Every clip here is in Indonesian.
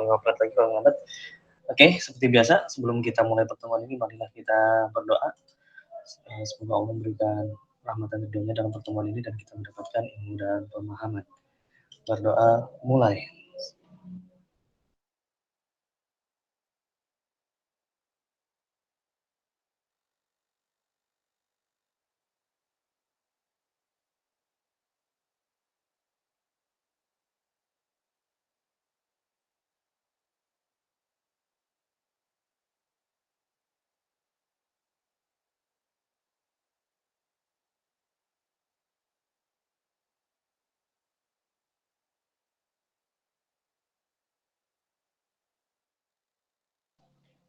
ngopret lagi kalau ngambat. Oke, seperti biasa sebelum kita mulai pertemuan ini, marilah kita berdoa. Semoga Allah memberikan rahmat dan ridhonya dalam pertemuan ini dan kita mendapatkan ilmu dan pemahaman. Berdoa mulai.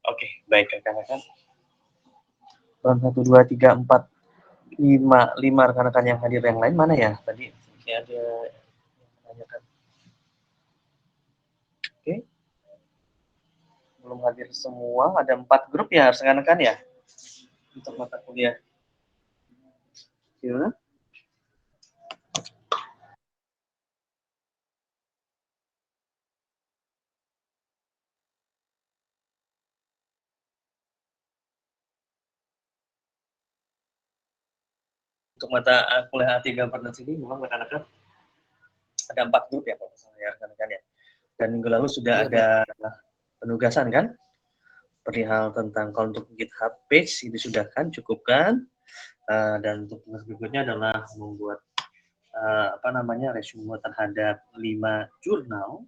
Oke, baik rekan-rekan. 1, 2, 3, 4, 5 rekan-rekan yang hadir, yang lain mana ya? Tadi ada yang menanyakan. Oke. Belum hadir semua, ada 4 grup ya rekan-rekan ya? Untuk mata kuliah. Gimana? Untuk mata kuliah A3 Partners ini memang rekan-rekan ada 4 grup ya kalau misalnya ya rekan-rekan ya. Dan minggu lalu sudah ada penugasan kan? Perihal tentang kalau untuk GitHub page itu sudah kan cukup kan? Dan untuk tugas berikutnya adalah membuat resume terhadap 5 jurnal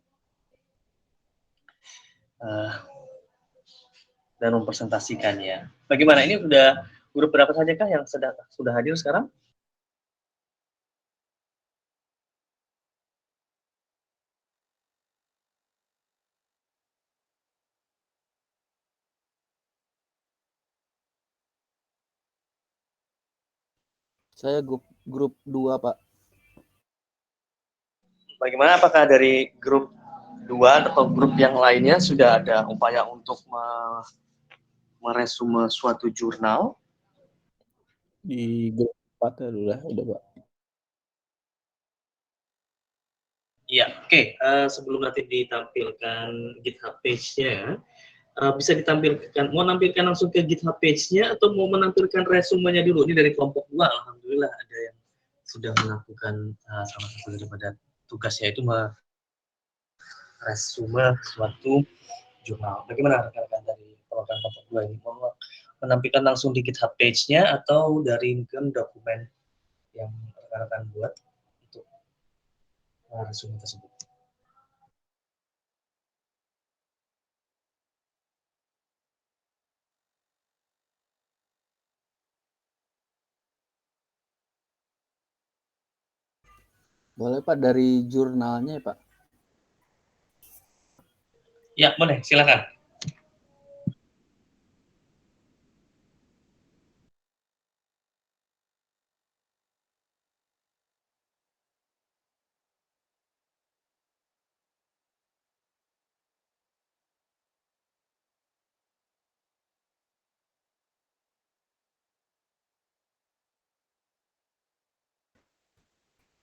dan mempresentasikannya. Bagaimana ini sudah grup berapa saja kah yang sudah hadir sekarang? Saya grup 2, Pak. Bagaimana, apakah dari grup 2 atau grup yang lainnya sudah ada upaya untuk meresume suatu jurnal? Di grup 4 udah, Pak. Iya, oke. Sebelum nanti ditampilkan GitHub page-nya, bisa ditampilkan, mau nampilkan langsung ke GitHub page-nya atau mau menampilkan resumenya dulu? Ini dari kelompok 2, alhamdulillah ada yang sudah melakukan salah satu daripada tugasnya itu meresume suatu jurnal. Bagaimana rekan-rekan dari program kelompok 2 ini? Mau menampilkan langsung di GitHub page-nya atau dari mungkin dokumen yang rekan-rekan buat untuk resume tersebut? Boleh Pak, dari jurnalnya ya Pak? Ya, boleh, silakan.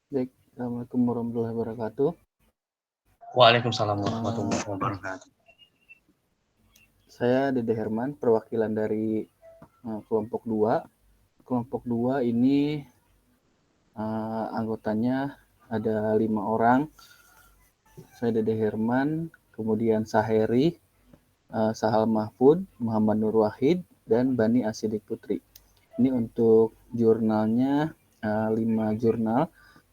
Baik, Assalamualaikum warahmatullahi wabarakatuh. Waalaikumsalam warahmatullahi wabarakatuh. Saya Dede Herman, perwakilan dari kelompok 2. Kelompok 2 ini anggotanya ada 5 orang. Saya Dede Herman, kemudian Saheri, Sahal Mahfud, Muhammad Nur Wahid, dan Bani Asidik Putri. Ini untuk jurnalnya 5 jurnal,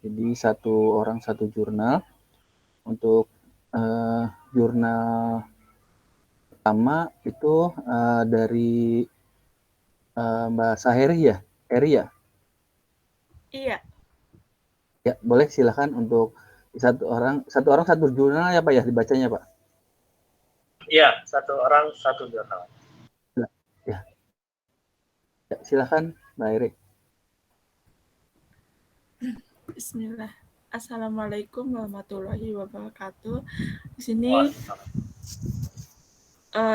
jadi 1 orang 1 jurnal. Untuk jurnal pertama itu dari Mbak Saheri ya? Eri ya? Iya. Ya, boleh silakan untuk satu orang satu jurnal ya Pak ya dibacanya Pak? Iya, 1 orang 1 jurnal. Ya, silakan Mbak Eri. Bismillah. Assalamualaikum warahmatullahi wabarakatuh. Di sini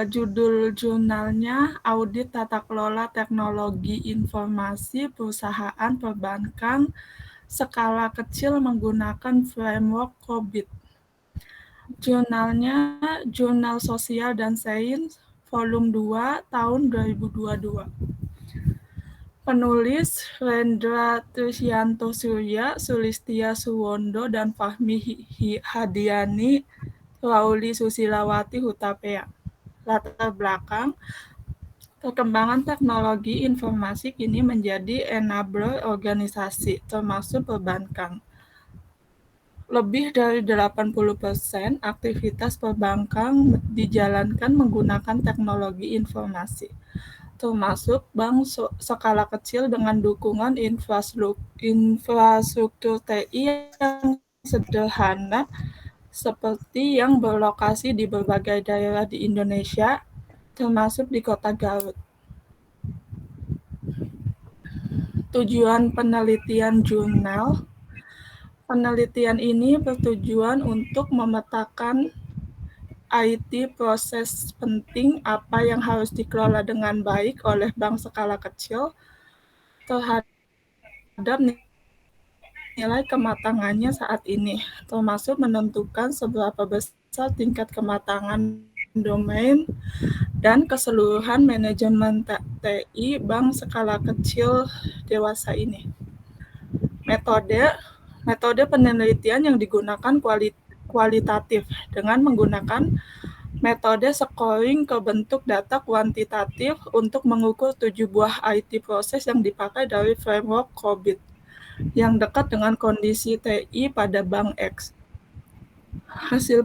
judul jurnalnya Audit Tata Kelola Teknologi Informasi Perusahaan Perbankan Skala Kecil Menggunakan Framework COBIT. Jurnalnya Jurnal Sosial dan Sains volume 2 tahun 2022. Penulis Rendra Trisyanto Surya, Sulistia Suwondo, dan Fahmi Hadiani, Lauli Susilawati Hutapea. Latar belakang, perkembangan teknologi informasi kini menjadi enabler organisasi, termasuk perbankan. Lebih dari 80% aktivitas perbankan dijalankan menggunakan teknologi informasi, termasuk bank skala kecil dengan dukungan infrastruktur TI yang sederhana seperti yang berlokasi di berbagai daerah di Indonesia, termasuk di Kota Garut. Tujuan penelitian jurnal. Penelitian ini bertujuan untuk memetakan IT proses penting apa yang harus dikelola dengan baik oleh bank skala kecil terhadap nilai kematangannya saat ini, termasuk menentukan seberapa besar tingkat kematangan domain dan keseluruhan manajemen TI bank skala kecil dewasa ini. Metode penelitian yang digunakan kualitatif dengan menggunakan metode scoring ke bentuk data kuantitatif untuk mengukur 7 buah IT proses yang dipakai dari framework COBIT yang dekat dengan kondisi TI pada Bank X. Hasil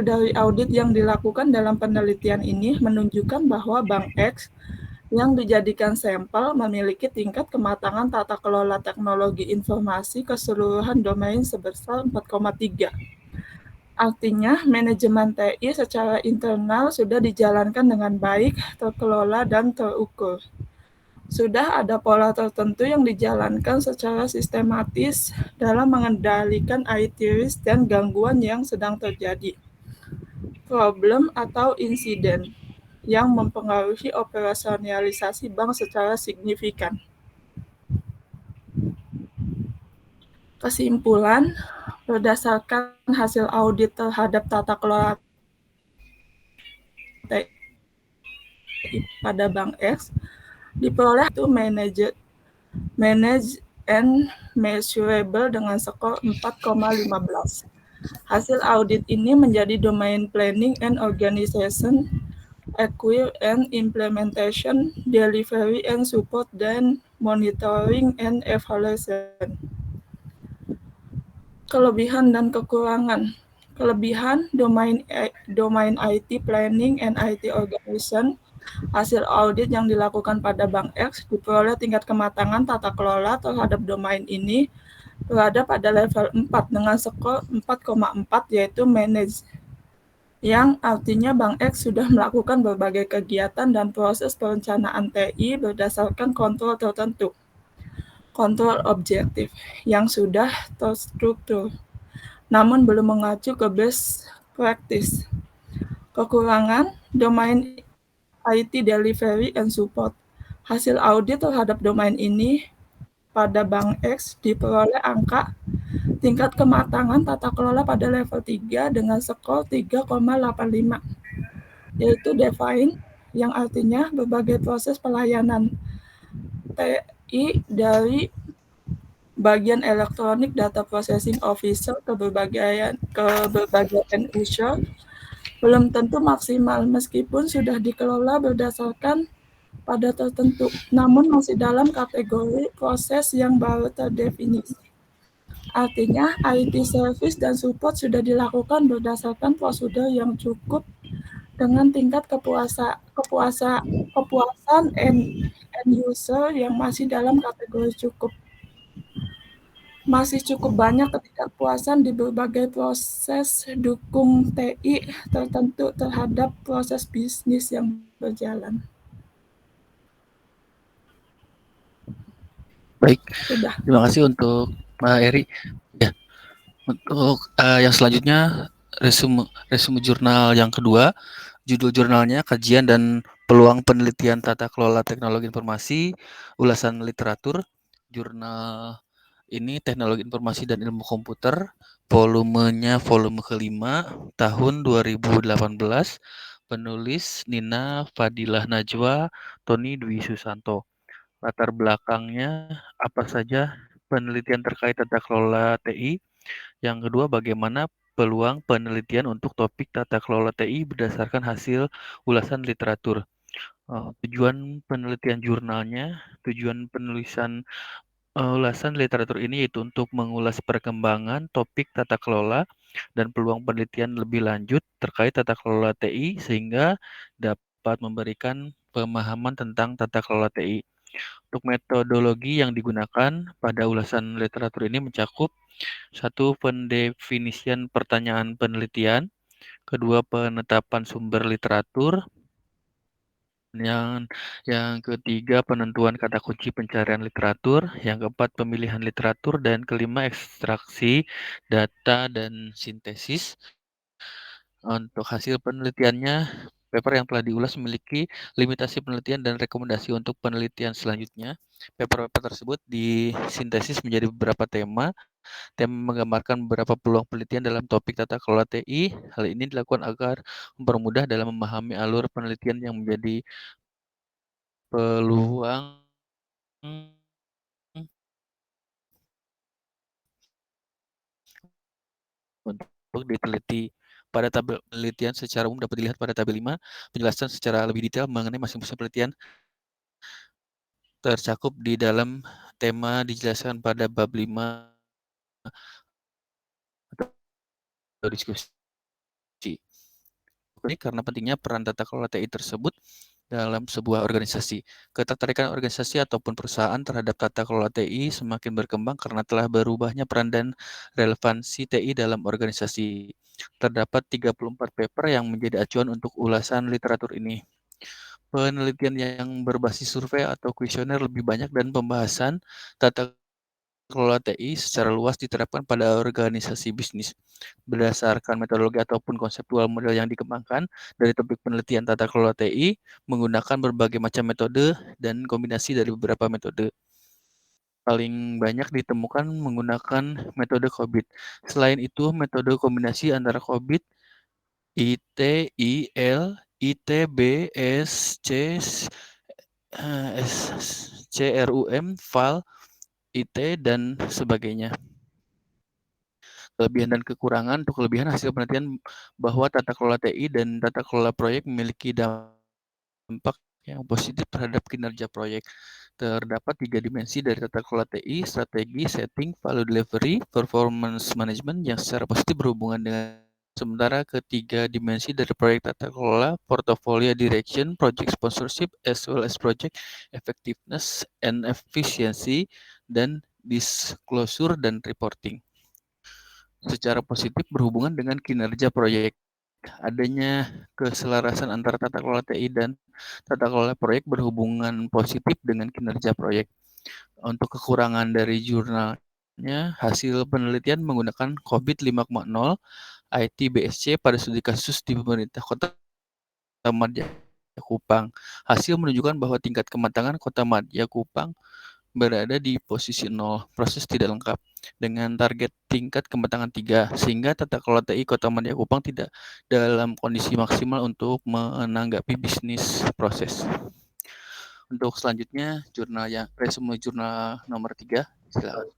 dari audit yang dilakukan dalam penelitian ini menunjukkan bahwa Bank X yang dijadikan sampel memiliki tingkat kematangan tata kelola teknologi informasi keseluruhan domain sebesar 4,3. Artinya, manajemen TI secara internal sudah dijalankan dengan baik, terkelola, dan terukur. Sudah ada pola tertentu yang dijalankan secara sistematis dalam mengendalikan IT risk dan gangguan yang sedang terjadi. Problem atau insiden yang mempengaruhi operasionalisasi bank secara signifikan. Kesimpulan, berdasarkan hasil audit terhadap tata kelola TI pada Bank X, diperoleh itu manage and measurable dengan skor 4,15. Hasil audit ini menjadi domain planning and organization, acquire and implementation, delivery and support, dan monitoring and evaluation. Kelebihan dan kekurangan. Kelebihan domain IT planning and IT organization. Hasil audit yang dilakukan pada Bank X diperoleh tingkat kematangan tata kelola terhadap domain ini berada pada level 4 dengan skor 4,4 yaitu manage, yang artinya Bank X sudah melakukan berbagai kegiatan dan proses perencanaan TI berdasarkan kontrol tertentu, kontrol objektif, yang sudah terstruktur, namun belum mengacu ke best practice. Kekurangan, domain IT delivery and support. Hasil audit terhadap domain ini pada Bank X diperoleh angka tingkat kematangan tata kelola pada level 3 dengan skor 3,85, yaitu define, yang artinya berbagai proses pelayanan TI dari bagian elektronik data processing officer ke berbagai end user belum tentu maksimal meskipun sudah dikelola berdasarkan pada tertentu, namun masih dalam kategori proses yang baru terdefinisi. Artinya, IT service dan support sudah dilakukan berdasarkan prosedur yang cukup dengan tingkat kepuasan end user yang masih dalam kategori cukup. Masih cukup banyak ketidakpuasan di berbagai proses dukung TI tertentu terhadap proses bisnis yang berjalan. Baik, Sudah. terima kasih untuk Mbak Eri. Ya, untuk yang selanjutnya resume jurnal yang kedua. Judul jurnalnya Kajian dan Peluang Penelitian Tata Kelola Teknologi Informasi, ulasan literatur. Jurnal ini Teknologi Informasi dan Ilmu Komputer, volumenya volume kelima tahun 2018. Penulis Nina Fadilah Najwa, Tony Dwi Susanto. Latar belakangnya apa saja penelitian terkait tata kelola TI. Yang kedua, bagaimana peluang penelitian untuk topik tata kelola TI berdasarkan hasil ulasan literatur. Tujuan penelitian jurnalnya, tujuan penulisan ulasan literatur ini yaitu untuk mengulas perkembangan topik tata kelola dan peluang penelitian lebih lanjut terkait tata kelola TI sehingga dapat memberikan pemahaman tentang tata kelola TI. Untuk metodologi yang digunakan pada ulasan literatur ini mencakup satu, pendefinisian pertanyaan penelitian, kedua, penetapan sumber literatur, yang ketiga, penentuan kata kunci pencarian literatur, yang keempat, pemilihan literatur, dan kelima, ekstraksi data dan sintesis. Untuk hasil penelitiannya, paper yang telah diulas memiliki limitasi penelitian dan rekomendasi untuk penelitian selanjutnya. Paper-paper tersebut disintesis menjadi beberapa tema. Tema menggambarkan beberapa peluang penelitian dalam topik tata kelola TI. Hal ini dilakukan agar mempermudah dalam memahami alur penelitian yang menjadi peluang untuk diteliti. Pada tabel penelitian secara umum dapat dilihat pada tabel 5, penjelasan secara lebih detail mengenai masing-masing penelitian tercakup di dalam tema dijelaskan pada bab 5 atau diskusi. Ini karena pentingnya peran tata kelola TI tersebut dalam sebuah organisasi. Ketertarikan organisasi ataupun perusahaan terhadap tata kelola TI semakin berkembang karena telah berubahnya peran dan relevansi TI dalam organisasi. Terdapat 34 paper yang menjadi acuan untuk ulasan literatur ini. Penelitian yang berbasis survei atau kuesioner lebih banyak dan pembahasan tata kelola TI secara luas diterapkan pada organisasi bisnis. Berdasarkan metodologi ataupun konseptual model yang dikembangkan dari topik penelitian tata kelola TI menggunakan berbagai macam metode dan kombinasi dari beberapa metode. Paling banyak ditemukan menggunakan metode COBIT. Selain itu, metode kombinasi antara COBIT, IT, IL, ITB, SC, CRUM, FAL, IT, dan sebagainya. Kelebihan dan kekurangan. Untuk kelebihan, hasil penelitian bahwa tata kelola TI dan tata kelola proyek memiliki dampak yang positif terhadap kinerja proyek. Terdapat 3 dimensi dari tata kelola TI: strategi, setting, value delivery, performance management yang secara positif berhubungan dengan. Sementara ketiga dimensi dari proyek tata kelola, portfolio direction, project sponsorship, as well as project effectiveness and efficiency, dan disclosure dan reporting. Secara positif berhubungan dengan kinerja proyek. Adanya keselarasan antara tata kelola TI dan tata kelola proyek berhubungan positif dengan kinerja proyek. Untuk kekurangan dari jurnalnya, hasil penelitian menggunakan COVID 5.0 IT-BSC pada studi kasus di pemerintah Kota Madya Kupang. Hasil menunjukkan bahwa tingkat kematangan Kota Madya Kupang berada di posisi 0, proses tidak lengkap, dengan target tingkat kematangan 3, sehingga tata kelola TI Kota Madya Kupang tidak dalam kondisi maksimal untuk menanggapi bisnis proses. Untuk selanjutnya, resume jurnal nomor 3, silakan.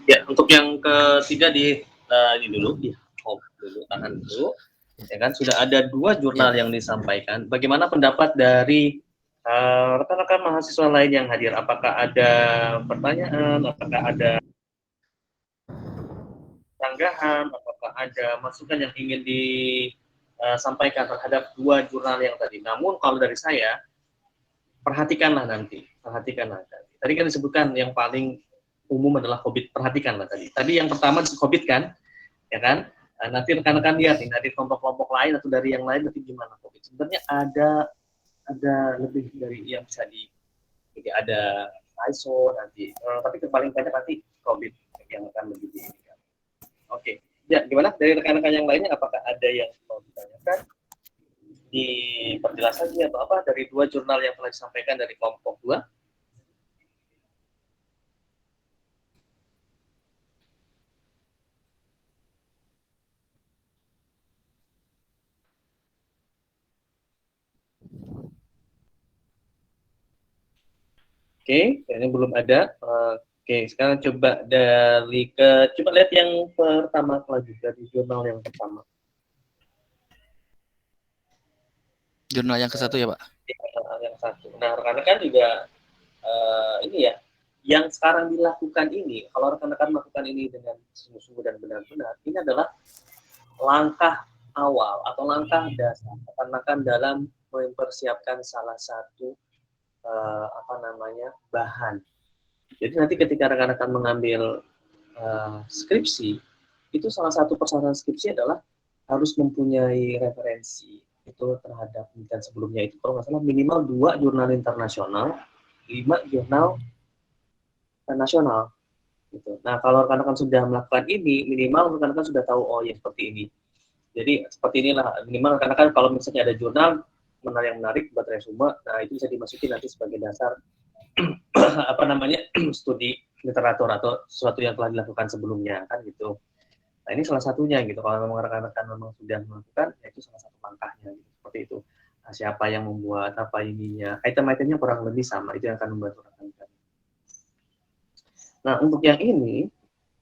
Ya, untuk yang ketiga ini dulu, tahan dulu. Ya kan, sudah ada 2 jurnal yang disampaikan. Bagaimana pendapat dari rekan-rekan mahasiswa lain yang hadir? Apakah ada pertanyaan? Apakah ada sanggahan? Apakah ada masukan yang ingin disampaikan terhadap 2 jurnal yang tadi? Namun kalau dari saya, perhatikanlah nanti. Tadi kan disebutkan yang paling umum adalah COVID. Perhatikanlah tadi. Tadi yang pertama COVID kan, ya kan? Nanti rekan-rekan lihat nih dari kelompok-kelompok lain atau dari yang lain nanti gimana COVID. Sebenarnya ada lebih dari yang bisa jadi ada ISO nanti. Tapi paling banyak nanti COVID yang akan lebih diinginkan. Oke. Ya, gimana dari rekan-rekan yang lainnya? Apakah ada yang mau ditanyakan? Diperjelas saja atau apa dari 2 jurnal yang telah disampaikan dari kelompok 2? Oke, kayaknya belum ada. Oke, sekarang coba coba lihat yang pertama lagi dari jurnal yang pertama. Jurnal yang ke-1 ya, Pak? Yang satu. Nah, rekan-rekan juga ini ya, yang sekarang dilakukan ini, kalau rekan-rekan melakukan ini dengan sungguh-sungguh dan benar-benar, ini adalah langkah awal atau langkah dasar rekan-rekan dalam mempersiapkan salah satu bahan. Jadi nanti ketika rekan-rekan mengambil skripsi, itu salah satu persyaratan skripsi adalah harus mempunyai referensi itu terhadap penelitian sebelumnya itu kalau nggak salah minimal 2 jurnal internasional, 5 jurnal nasional. Gitu. Nah, kalau rekan-rekan sudah melakukan ini, minimal rekan-rekan sudah tahu, oh ya seperti ini. Jadi seperti inilah, minimal rekan-rekan kalau misalnya ada jurnal yang menarik buat resume, nah itu bisa dimasukin nanti sebagai dasar studi literatur atau sesuatu yang telah dilakukan sebelumnya kan gitu. Nah ini salah satunya gitu. Kalau memang rekan-rekan memang sudah melakukan, ya itu salah satu langkahnya gitu. Seperti itu. Nah, siapa yang membuat apa ininya, item-itemnya kurang lebih sama, itu yang akan membantu rekan-rekan. Nah untuk yang ini,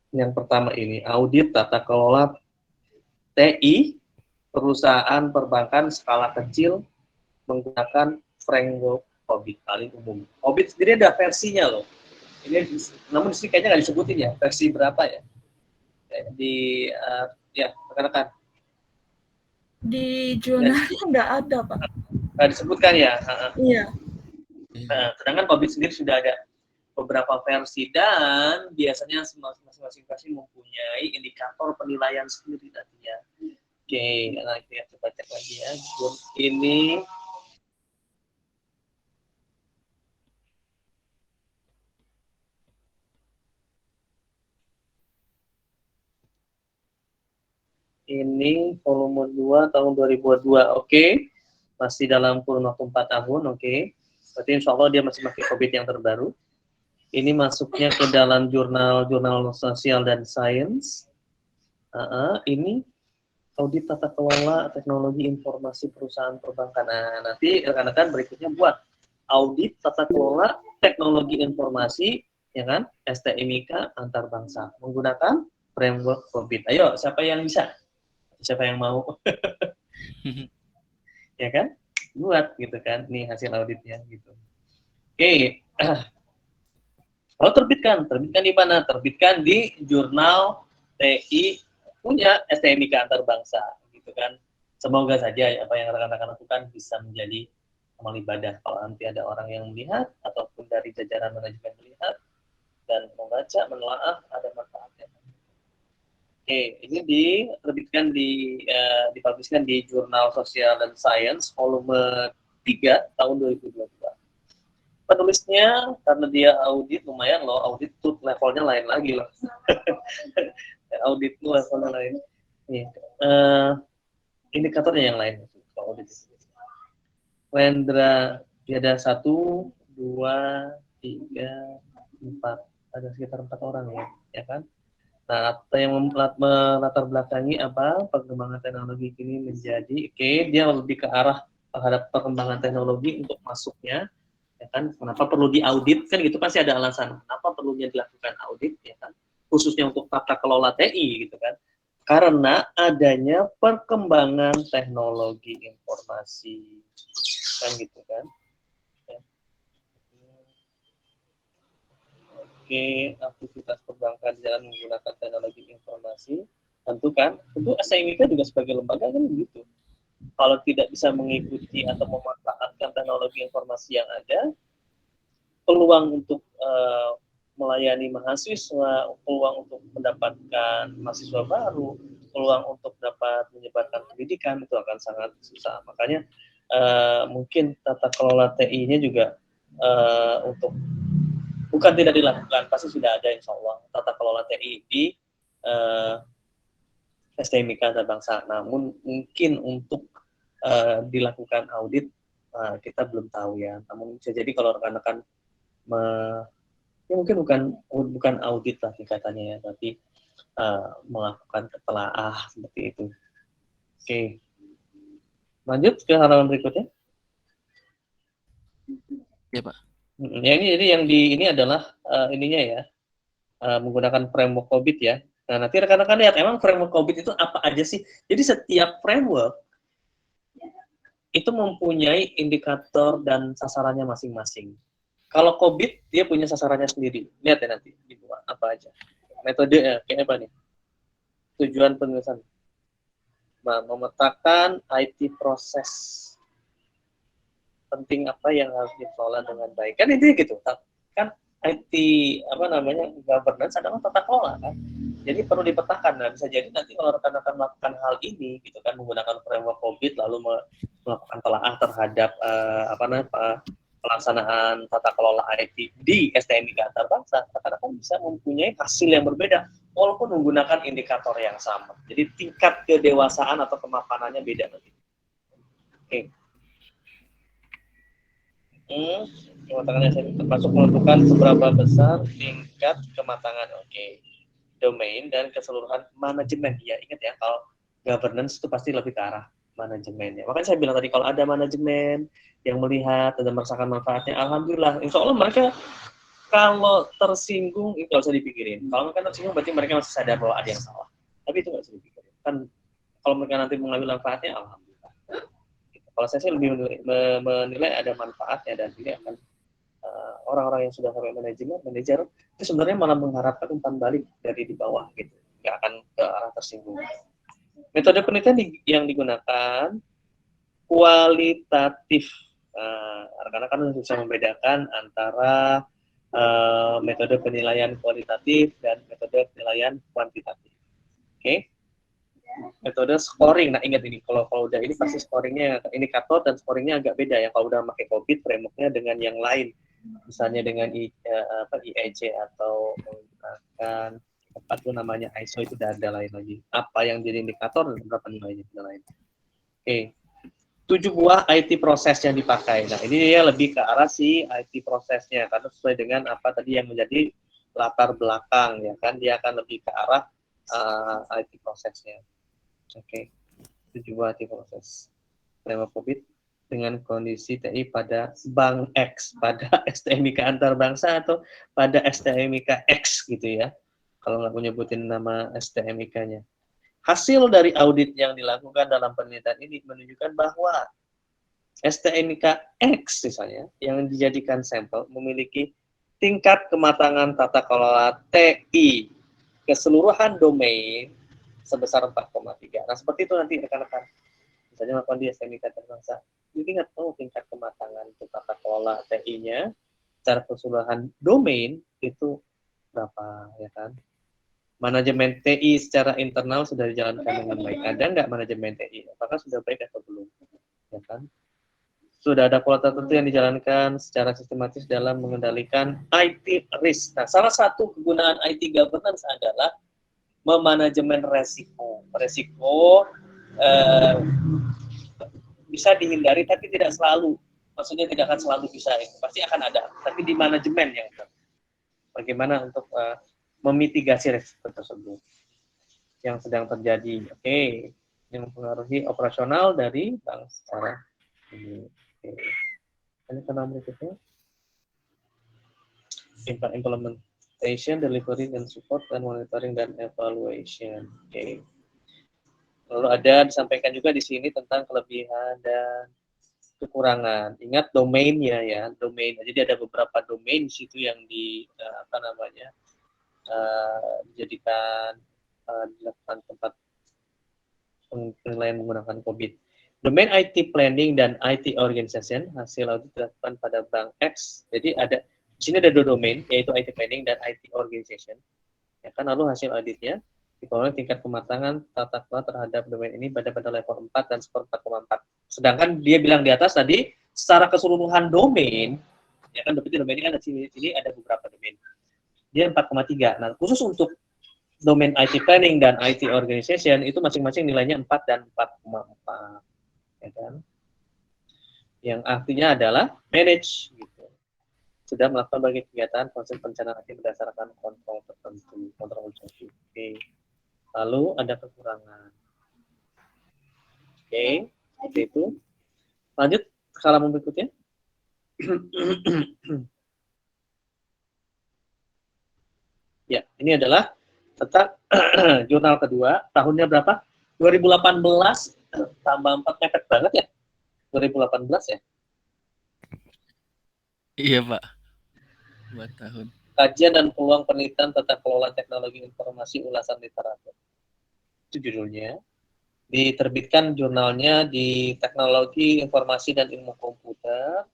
yang pertama ini audit tata kelola TI perusahaan perbankan skala kecil menggunakan framework OBIT paling umum. OBIT sendiri ada versinya loh. Ini namun di sini kayaknya nggak disebutin ya versi berapa ya. Di ya rekan-rekan. Di jurnalnya nggak ada, Pak. Nggak disebutkan ya. Iya. Nah, sedangkan OBIT sendiri sudah ada beberapa versi dan biasanya masing-masing versi mempunyai indikator penilaian sendiri nantinya. Oke, nah kita coba cek lagi ya. Ini volume 2 tahun 2002. Oke. Masih dalam kurun waktu 4 tahun, oke. Berarti insya Allah dia masih pakai COVID yang terbaru. Ini masuknya ke dalam jurnal sosial dan sains. Ini audit tata kelola teknologi informasi perusahaan perbankan. Nah, nanti rekan-rekan berikutnya buat audit tata kelola teknologi informasi, ya kan? STMIK antar bangsa menggunakan framework COVID. Ayo, siapa yang bisa? Siapa yang mau? Ya kan? Buat gitu kan. Nih hasil auditnya gitu. Oke. Kalau terbitkan di mana? Terbitkan di jurnal TI punya STMIK antar bangsa gitu kan. Semoga saja apa yang rekan-rekan lakukan bisa menjadi amal ibadah. Kalau nanti ada orang yang melihat ataupun dari jajaran manajemen melihat dan membaca, menelaah, ada manfaatnya. Oke, ini dipublishkan di Jurnal Sosial dan Sains volume 3 tahun 2022. Penulisnya karena dia audit lumayan loh, audit tuh levelnya lain lagi loh. Audit tuh levelnya lain. Nih, indikatornya yang lain. Audit. Wendra ada 1, 2, 3, 4, ada sekitar 4 orang ya kan? Nah, yang melatar belakangi apa perkembangan teknologi ini menjadi, dia lebih ke arah terhadap perkembangan teknologi untuk masuknya, ya kan? Kenapa perlu diaudit kan gitu pasti ada alasan. Kenapa perlunya dilakukan audit, ya kan? Khususnya untuk tata kelola TI gitu kan? Karena adanya perkembangan teknologi informasi kan gitu kan? Aktivitas perbankan jalan menggunakan teknologi informasi, tentu STMIK juga sebagai lembaga kan begitu. Kalau tidak bisa mengikuti atau memanfaatkan teknologi informasi yang ada, peluang untuk melayani mahasiswa, peluang untuk mendapatkan mahasiswa baru, peluang untuk dapat menyebarkan pendidikan itu akan sangat susah. Makanya mungkin tata kelola TI-nya juga untuk bukan tidak dilakukan, pasti sudah ada insya Allah tata kelola TI di STMIK dan bangsa. Namun mungkin untuk dilakukan audit kita belum tahu ya. Namun bisa jadi kalau rekan-rekan ya mungkin bukan audit lah tingkatannya ya, tapi melakukan ketelaah seperti itu. Oke. Lanjut ke halaman berikutnya. Ya Pak. Ya ini yang ini adalah ininya ya, menggunakan framework COBIT ya. Nah, nanti rekan-rekan lihat emang framework COBIT itu apa aja sih. Jadi setiap framework itu mempunyai indikator dan sasarannya masing-masing. Kalau COBIT dia punya sasarannya sendiri. Lihat ya nanti di bawah apa aja. Metode kayak apa nih? Tujuan penulisan. Memetakan IT proses. Penting apa yang harus dikelola dengan baik. Kan itu gitu. Kan IT governance adalah tata kelola kan. Jadi perlu dipetakan. Nah, bisa jadi nanti kalau rekan-rekan melakukan hal ini gitu kan, menggunakan framework COBIT lalu melakukan telaah terhadap pelaksanaan tata kelola IT di STMIK antar bangsa, rekan-rekan bisa mempunyai hasil yang berbeda walaupun menggunakan indikator yang sama. Jadi tingkat kedewasaan atau kemapanannya beda nanti. Oke. Kematangannya termasuk menentukan seberapa besar tingkat kematangan. Oke. Domain dan keseluruhan manajemen. Ya, ingat ya, kalau governance itu pasti lebih ke arah manajemen ya. Makanya saya bilang tadi, kalau ada manajemen yang melihat dan merasakan manfaatnya, alhamdulillah. Insya Allah mereka kalau tersinggung itu nggak usah dipikirin. Kalau mereka tersinggung berarti mereka masih sadar bahwa ada yang salah. Tapi itu nggak usah dipikirin. Kan kalau mereka nanti mengambil manfaatnya, alhamdulillah. Kalau saya sih lebih menilai ada manfaatnya, dan ini akan orang-orang yang sudah sampai manajer itu sebenarnya malah mengharapkan umpan balik dari di bawah gitu, nggak akan ke arah tersinggung. Metode penelitian yang digunakan kualitatif. Rekan-rekan harus bisa membedakan antara metode penilaian kualitatif dan metode penilaian kuantitatif. Oke. Metode scoring. Nah, ingat ini, kalau udah ini pasti scoringnya, indikator dan scoringnya agak beda ya. Kalau udah pakai COBIT frameworknya dengan yang lain, misalnya dengan IEC atau menggunakan apa tuh namanya ISO, itu udah ada lain lagi. Apa yang jadi indikator dan berapa nilainya ada lain. Oke. 7 buah IT proses yang dipakai. Nah, ini dia lebih ke arah si IT prosesnya, karena sesuai dengan apa tadi yang menjadi latar belakang ya kan, dia akan lebih ke arah IT prosesnya. Oke. 7 buah IT proses. Framework COBIT dengan kondisi TI pada Bank X, pada STMIK antar bangsa atau pada STMIK X gitu ya. Kalau nggak menyebutin nama STMIK-nya. Hasil dari audit yang dilakukan dalam penelitian ini menunjukkan bahwa STMIK X misalnya yang dijadikan sampel memiliki tingkat kematangan tata kelola TI keseluruhan domain sebesar 4,3. Nah, seperti itu nanti rekan-rekan. Misalnya melakukan di STMIK terbangsa, ingat tingkat kematangan tata kelola TI-nya secara keseluruhan domain itu berapa ya kan. Manajemen TI secara internal sudah dijalankan dengan baik. Ada nggak manajemen TI? Apakah sudah baik atau belum? Ya kan? Sudah ada pola tertentu yang dijalankan secara sistematis dalam mengendalikan IT risk. Nah, salah satu kegunaan IT governance adalah memanajemen resiko. Resiko bisa dihindari, tapi tidak selalu. Maksudnya tidak akan selalu bisa. Pasti akan ada. Tapi di manajemen yang bagaimana untuk memitigasi risiko tersebut yang sedang terjadi. Oke. Yang mempengaruhi operasional dari bank secara ini. Oke. Ini kanal berikutnya. Implementation, delivery, dan support, dan monitoring, dan evaluation. Oke. Lalu ada disampaikan juga di sini tentang kelebihan dan kekurangan. Ingat domainnya ya, domain. Jadi ada beberapa domain di situ yang dijadikan dilakukan tempat penilaian menggunakan COBIT. Domain IT Planning dan IT Organization hasil audit dilakukan pada Bank X. Jadi ada di sini ada 2 domain, yaitu IT Planning dan IT Organization. Ya kan, lalu hasil auditnya diperoleh tingkat kematangan tata kelola terhadap domain ini pada level 4 dan skor 4,4. Sedangkan dia bilang di atas tadi secara keseluruhan domain, ya kan, berarti domain ini kan di sini ada beberapa domain. Dia 4,3. Nah, khusus untuk domain IT Planning dan IT Organization itu masing-masing nilainya 4 dan 4,4. Ya kan? Yang artinya adalah manage gitu. Sudah melakukan berbagai kegiatan proses perencanaan IT berdasarkan kontrol tertentu, kontrol objektif. Oke. Lalu ada kekurangan. Oke, seperti itu. Lanjut ke halaman berikutnya. Ya, ini adalah tentang jurnal kedua. Tahunnya berapa? 2018 tambah 4 mepet banget ya. 2018 ya. Iya, Pak. 2 tahun. Kajian dan peluang penelitian tata kelola teknologi informasi ulasan literatur. Itu judulnya. Diterbitkan jurnalnya di Teknologi Informasi dan Ilmu Komputer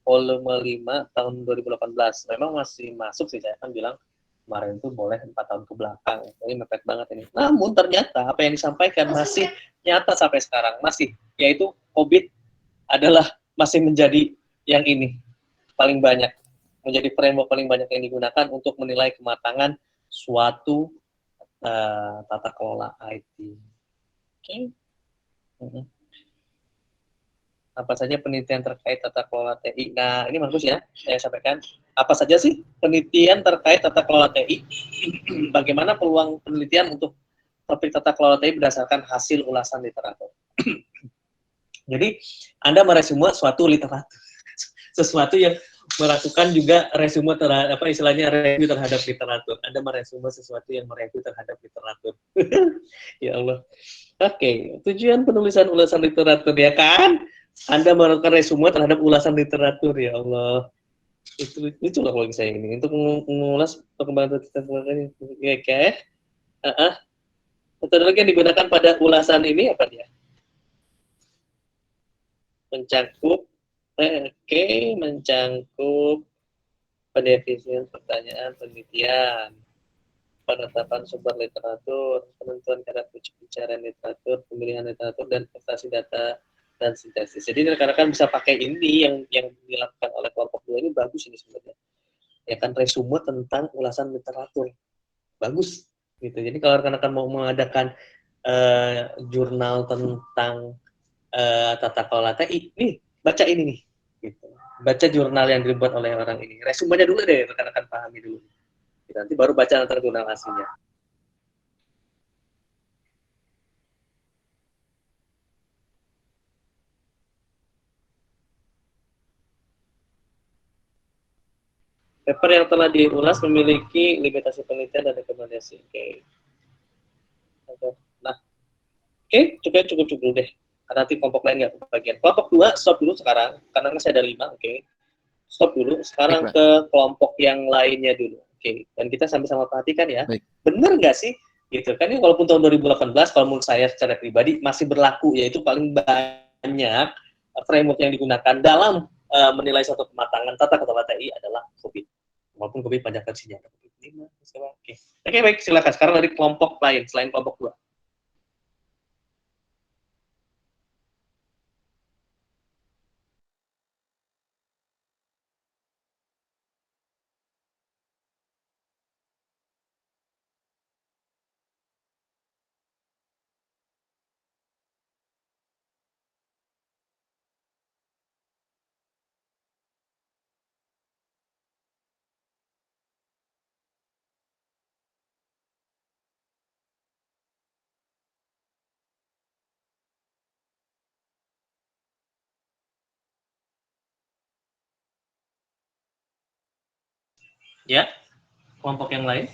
volume 5 tahun 2018. Memang masih masuk sih, saya kan bilang kemarin itu boleh 4 tahun ke belakang. Ini mepet banget ini. Namun ternyata apa yang disampaikan masih nyata sampai sekarang. Masih, yaitu COVID adalah masih menjadi yang ini paling banyak, menjadi framework paling banyak yang digunakan untuk menilai kematangan suatu tata kelola IT. Oke. Apa saja penelitian terkait tata kelola TI? Nah, ini bagus ya, saya sampaikan. Apa saja sih penelitian terkait tata kelola TI? Bagaimana peluang penelitian untuk topik tata kelola TI berdasarkan hasil ulasan literatur? Jadi, Anda meresume suatu literatur, sesuatu yang melakukan juga resume terhadap, apa istilahnya, review terhadap literatur. Anda meresume sesuatu yang mereview terhadap literatur. Ya Allah. Oke, tujuan penulisan ulasan literatur, ya kan? Anda melakukan resume terhadap ulasan literatur, ya Allah. Itu lucu loh kalau saya ini. Untuk mengulas perkembangan teknologi. Oke. Metodologi yang digunakan pada ulasan ini apa dia? Mencangkup, mencangkup pendefinisian pertanyaan, penelitian, penetapan sumber literatur, penentuan cara pencarian literatur, pemilihan literatur, dan prestasi data dan sintesis. Jadi rekan-rekan bisa pakai ini yang dilakukan oleh kelompok 2 ini bagus ini sebenarnya. Ya kan, resume tentang ulasan literatur. Bagus gitu. Jadi kalau rekan-rekan mau mengadakan jurnal tentang tata kelola TI, nih baca ini nih. Gitu. Baca jurnal yang dibuat oleh orang ini. Resumenya dulu deh, rekan-rekan pahami dulu. Nanti baru baca antar jurnal aslinya. Paper yang telah diulas memiliki limitasi penelitian dan rekomendasi. Oke. Nah, oke, cukup dulu deh. Karena nanti kelompok lain nggak kebagian. Kelompok 2, stop dulu sekarang. Karena masih ada 5, oke. Stop dulu. Sekarang ke kelompok yang lainnya dulu. Oke. Dan kita sama-sama perhatikan ya. Baik. Bener nggak sih? Gitu kan, ini walaupun tahun 2018, kalau menurut saya secara pribadi masih berlaku, yaitu paling banyak framework yang digunakan dalam menilai suatu kematangan tata kelola TI adalah COVID. Walaupun COVID banyak versinya. Oke, baik, silakan. Sekarang dari kelompok lain selain kelompok 2. Ya, kelompok yang lain.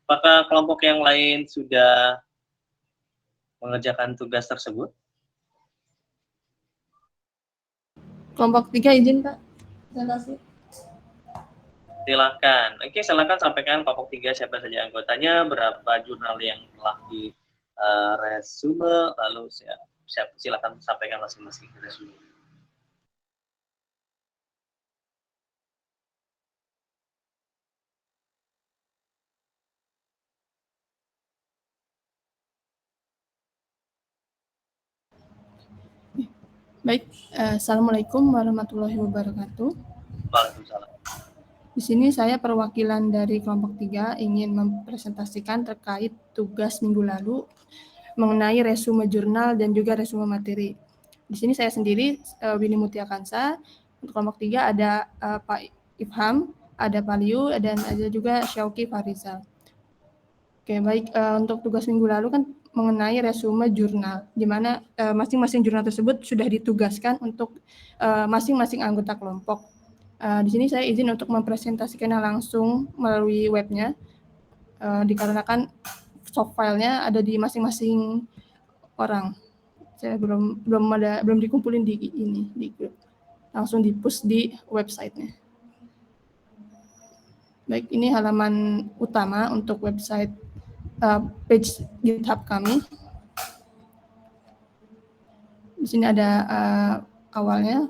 Apakah kelompok yang lain sudah mengerjakan tugas tersebut? Kelompok 3 izin, Pak. Presentasi. Silakan. Oke, silakan sampaikan kelompok 3 siapa saja anggotanya, berapa jurnal yang telah di resume, lalu silakan sampaikan masing-masing resume. Baik, Assalamualaikum warahmatullahi wabarakatuh. Waalaikumsalam. Di sini saya perwakilan dari kelompok 3 ingin mempresentasikan terkait tugas minggu lalu mengenai resume jurnal dan juga resume materi. Di sini saya sendiri, Winnie Mutia Kansa. Untuk kelompok 3 ada Pak Ifham, ada Pak Liu, dan ada juga Syauki Farizal. Oke, baik. Untuk tugas minggu lalu kan mengenai resume jurnal, di mana masing-masing jurnal tersebut sudah ditugaskan untuk masing-masing anggota kelompok. Di sini saya izin untuk mempresentasikannya langsung melalui webnya, dikarenakan soft file-nya ada di masing-masing orang. Saya belum dikumpulin di grup, langsung di-push di website-nya. Baik, ini halaman utama untuk website page GitHub kami. Di sini ada awalnya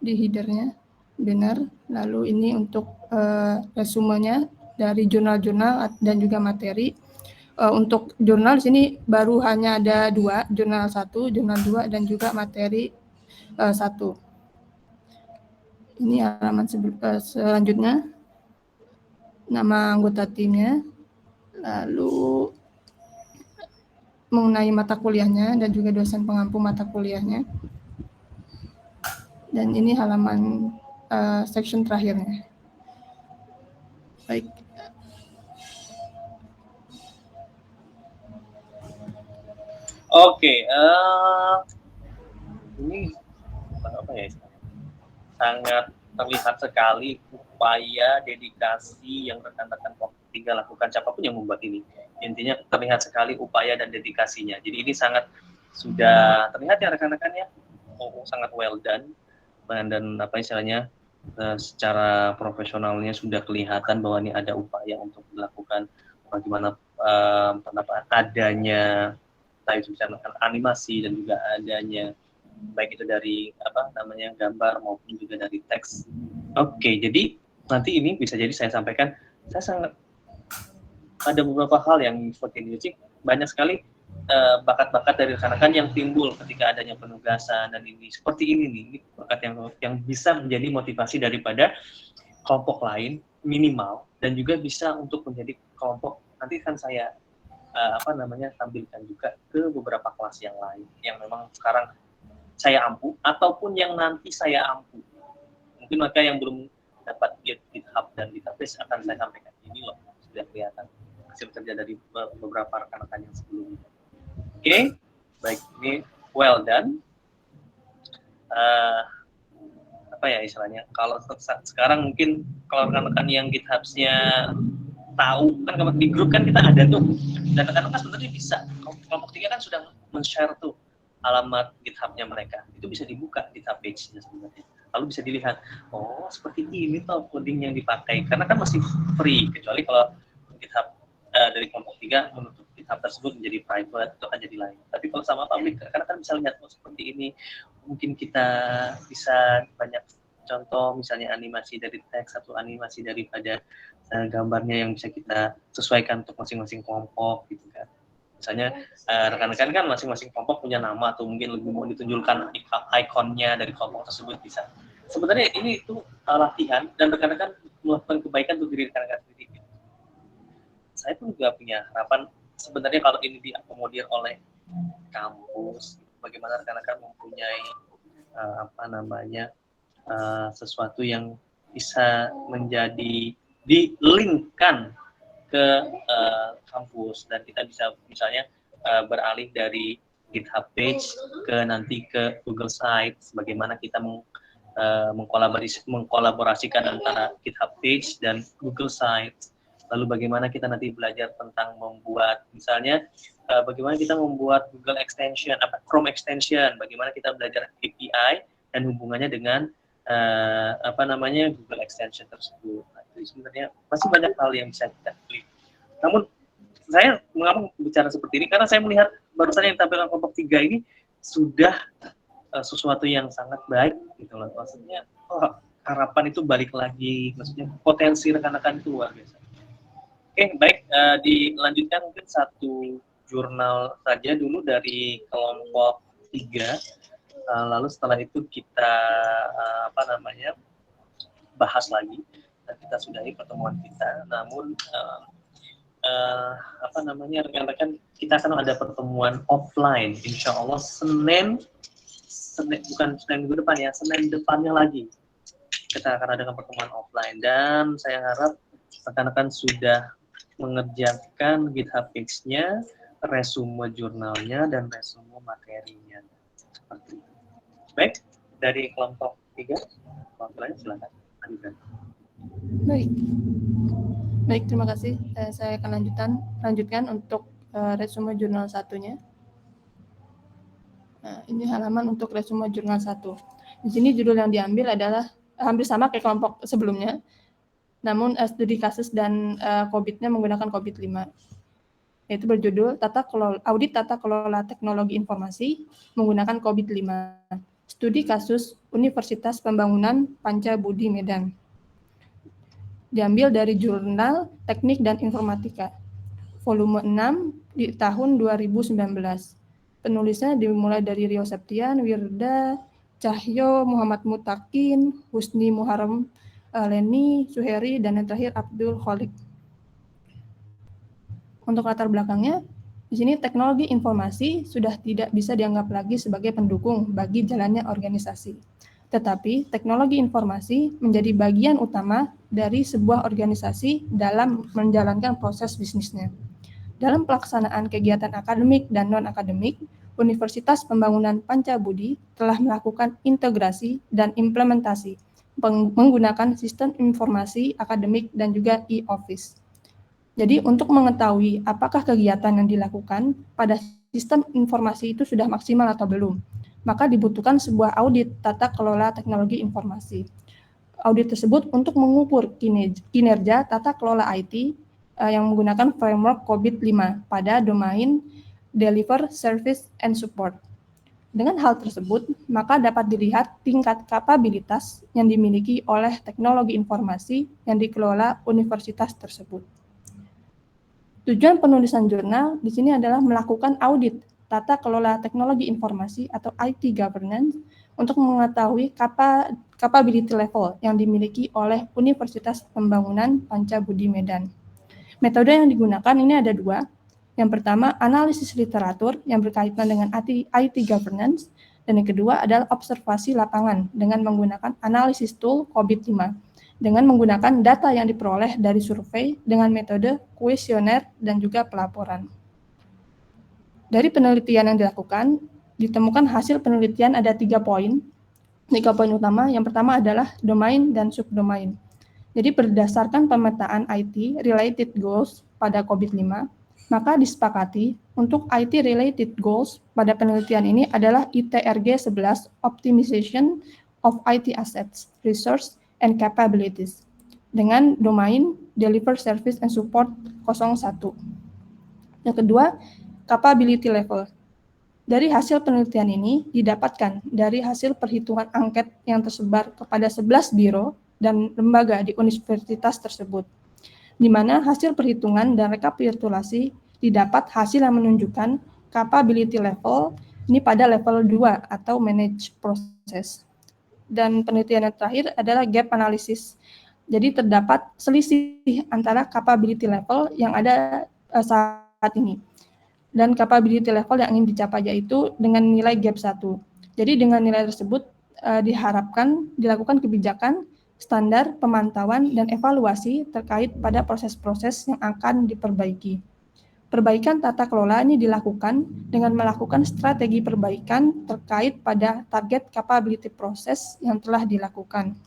di header-nya, benar. Lalu ini untuk resumenya dari jurnal-jurnal dan juga materi. Untuk jurnal di sini baru hanya ada 2, jurnal 1, jurnal 2, dan juga materi 1. Ini halaman selanjutnya, nama anggota timnya, lalu mengenai mata kuliahnya dan juga dosen pengampu mata kuliahnya. Dan ini halaman section terakhirnya. Baik. Oke, ini apa ya? Sangat terlihat sekali upaya dedikasi yang rekan-rekan kelompok 3 lakukan, siapapun yang membuat ini. Intinya terlihat sekali upaya dan dedikasinya. Jadi ini sangat sudah terlihat ya rekan-rekannya, sangat well done, dan apa istilahnya secara profesionalnya sudah kelihatan bahwa ini ada upaya untuk dilakukan bagaimana adanya itu bisa animasi dan juga adanya baik itu dari gambar maupun juga dari teks. Oke, jadi nanti ini bisa jadi saya sampaikan, saya sangat ada beberapa hal yang seperti ini. Jadi banyak sekali bakat-bakat dari rekan-rekan yang timbul ketika adanya penugasan dan ini seperti ini nih, ini bakat yang bisa menjadi motivasi daripada kelompok lain minimal, dan juga bisa untuk menjadi kelompok nanti kan saya tampilkan juga ke beberapa kelas yang lain yang memang sekarang saya ampu ataupun yang nanti saya ampu. Mungkin mereka yang belum dapat GitHub dan database akan saya sampaikan ini loh, sudah kelihatan hasil kerja dari beberapa rekan-rekan yang sebelumnya. Oke, baik, ini well done. Istilahnya kalau sekarang mungkin kalau rekan-rekan yang GitHub-nya tahu kan di grup kan kita ada tuh, dan rekan-rekan sebenarnya bisa, kelompok 3 kan sudah men-share tuh alamat GitHub-nya mereka, itu bisa dibuka GitHub page-nya sebenarnya, lalu bisa dilihat, oh seperti ini tuh coding yang dipakai, karena kan masih free, kecuali kalau GitHub dari kelompok 3 menutup GitHub tersebut menjadi private, itu akan jadi lain. Tapi kalau sama public, karena kan bisa lihat, oh seperti ini, mungkin kita bisa banyak contoh, misalnya animasi dari teks atau animasi daripada gambarnya yang bisa kita sesuaikan untuk masing-masing kelompok gitu kan. Misalnya rekan-rekan kan masing-masing kelompok punya nama atau mungkin lebih mau ditunjukkan ikonnya dari kelompok tersebut bisa. Sebenarnya ini itu latihan dan rekan-rekan melakukan kebaikan untuk diri rekan-rekan sendiri. Saya pun juga punya harapan sebenarnya kalau ini diakomodir oleh kampus, bagaimana rekan-rekan mempunyai sesuatu yang bisa menjadi di-link-kan ke kampus, dan kita bisa misalnya beralih dari GitHub page ke nanti ke Google Sites, bagaimana kita mengkolaborasikan antara GitHub page dan Google Sites, lalu bagaimana kita nanti belajar tentang membuat misalnya bagaimana kita membuat Google extension, Chrome extension, bagaimana kita belajar API dan hubungannya dengan Google extension tersebut. Nah, itu sebenarnya masih banyak hal yang bisa kita klik. Namun saya mengapa bicara seperti ini karena saya melihat barusan yang tampilkan kelompok 3 ini sudah sesuatu yang sangat baik gitu loh. Maksudnya harapan itu balik lagi, maksudnya potensi rekan-rekan itu luar biasa. Oke, baik, dilanjutkan mungkin satu jurnal saja dulu dari kelompok 3. Lalu setelah itu kita bahas lagi dan kita sudahi pertemuan kita. Namun rekan-rekan kita akan ada pertemuan offline, insya Allah Senin bukan Senin minggu depan ya, Senin depannya lagi kita akan adakan pertemuan offline, dan saya harap rekan-rekan sudah mengerjakan GitHub Fix-nya, resume jurnalnya, dan resume materinya. Seperti itu. Baik, dari kelompok 3, kelompok lain silakan. Baik. Baik, terima kasih. Saya akan lanjutkan untuk resume jurnal satunya. Nah, ini halaman untuk resume jurnal 1. Di sini judul yang diambil adalah hampir sama kayak kelompok sebelumnya, namun studi kasus dan COVID-nya menggunakan COVID-5. Yaitu berjudul Audit Tata Kelola Teknologi Informasi menggunakan COVID-5. Studi kasus Universitas Pembangunan Panca Budi Medan. Diambil dari jurnal Teknik dan Informatika, volume 6 di tahun 2019. Penulisnya dimulai dari Rio Septian, Wirda, Cahyo, Muhammad Mutakin, Husni Muharrem, Leni, Suheri, dan yang terakhir Abdul Kholik. Untuk latar belakangnya, di sini teknologi informasi sudah tidak bisa dianggap lagi sebagai pendukung bagi jalannya organisasi. Tetapi teknologi informasi menjadi bagian utama dari sebuah organisasi dalam menjalankan proses bisnisnya. Dalam pelaksanaan kegiatan akademik dan non-akademik, Universitas Pembangunan Panca Budi telah melakukan integrasi dan implementasi menggunakan sistem informasi akademik dan juga e-office. Jadi untuk mengetahui apakah kegiatan yang dilakukan pada sistem informasi itu sudah maksimal atau belum, maka dibutuhkan sebuah audit tata kelola teknologi informasi. Audit tersebut untuk mengukur kinerja tata kelola IT yang menggunakan framework COVID-5 pada domain Deliver, Service, and Support. Dengan hal tersebut, maka dapat dilihat tingkat kapabilitas yang dimiliki oleh teknologi informasi yang dikelola universitas tersebut. Tujuan penulisan jurnal di sini adalah melakukan audit tata kelola teknologi informasi atau IT governance untuk mengetahui capability level yang dimiliki oleh Universitas Pembangunan Panca Budi Medan. Metode yang digunakan ini ada 2. Yang pertama, analisis literatur yang berkaitan dengan IT governance, dan yang kedua adalah observasi lapangan dengan menggunakan analisis tool COVID-5. Dengan menggunakan data yang diperoleh dari survei dengan metode kuesioner dan juga pelaporan. Dari penelitian yang dilakukan, ditemukan hasil penelitian ada 3 poin. 3 poin utama, yang pertama adalah domain dan subdomain. Jadi berdasarkan pemetaan IT related goals pada COVID-5, maka disepakati untuk IT related goals pada penelitian ini adalah ITRG 11, Optimization of IT Assets, Resource, and Capabilities, dengan domain Deliver, Service, and Support 01. Yang kedua, Capability Level. Dari hasil penelitian ini didapatkan dari hasil perhitungan angket yang tersebar kepada 11 biro dan lembaga di universitas tersebut, di mana hasil perhitungan dan rekapitulasi didapat hasil yang menunjukkan capability level ini pada level 2 atau manage process. Dan penelitian yang terakhir adalah gap analysis. Jadi terdapat selisih antara capability level yang ada saat ini dan capability level yang ingin dicapai, yaitu dengan nilai gap 1. Jadi dengan nilai tersebut diharapkan dilakukan kebijakan, standar, pemantauan, dan evaluasi terkait pada proses-proses yang akan diperbaiki. Perbaikan tata kelola ini dilakukan dengan melakukan strategi perbaikan terkait pada target capability proses yang telah dilakukan.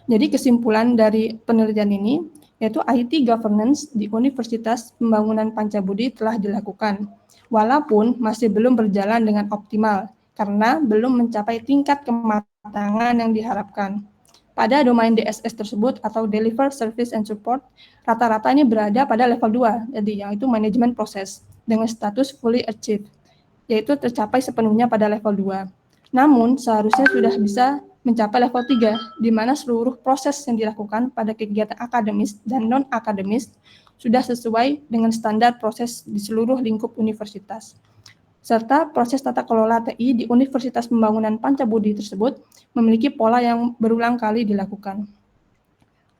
Jadi kesimpulan dari penelitian ini yaitu IT governance di Universitas Pembangunan Panca Budi telah dilakukan, walaupun masih belum berjalan dengan optimal karena belum mencapai tingkat kematangan yang diharapkan. Pada domain DSS tersebut atau Deliver, Service, and Support, rata-rata ini berada pada level 2, jadi yaitu manajemen proses dengan status fully achieved, yaitu tercapai sepenuhnya pada level 2. Namun, seharusnya sudah bisa mencapai level 3, di mana seluruh proses yang dilakukan pada kegiatan akademis dan non-akademis sudah sesuai dengan standar proses di seluruh lingkup universitas. Serta proses tata kelola TI di Universitas Pembangunan Panca Budi tersebut memiliki pola yang berulang kali dilakukan.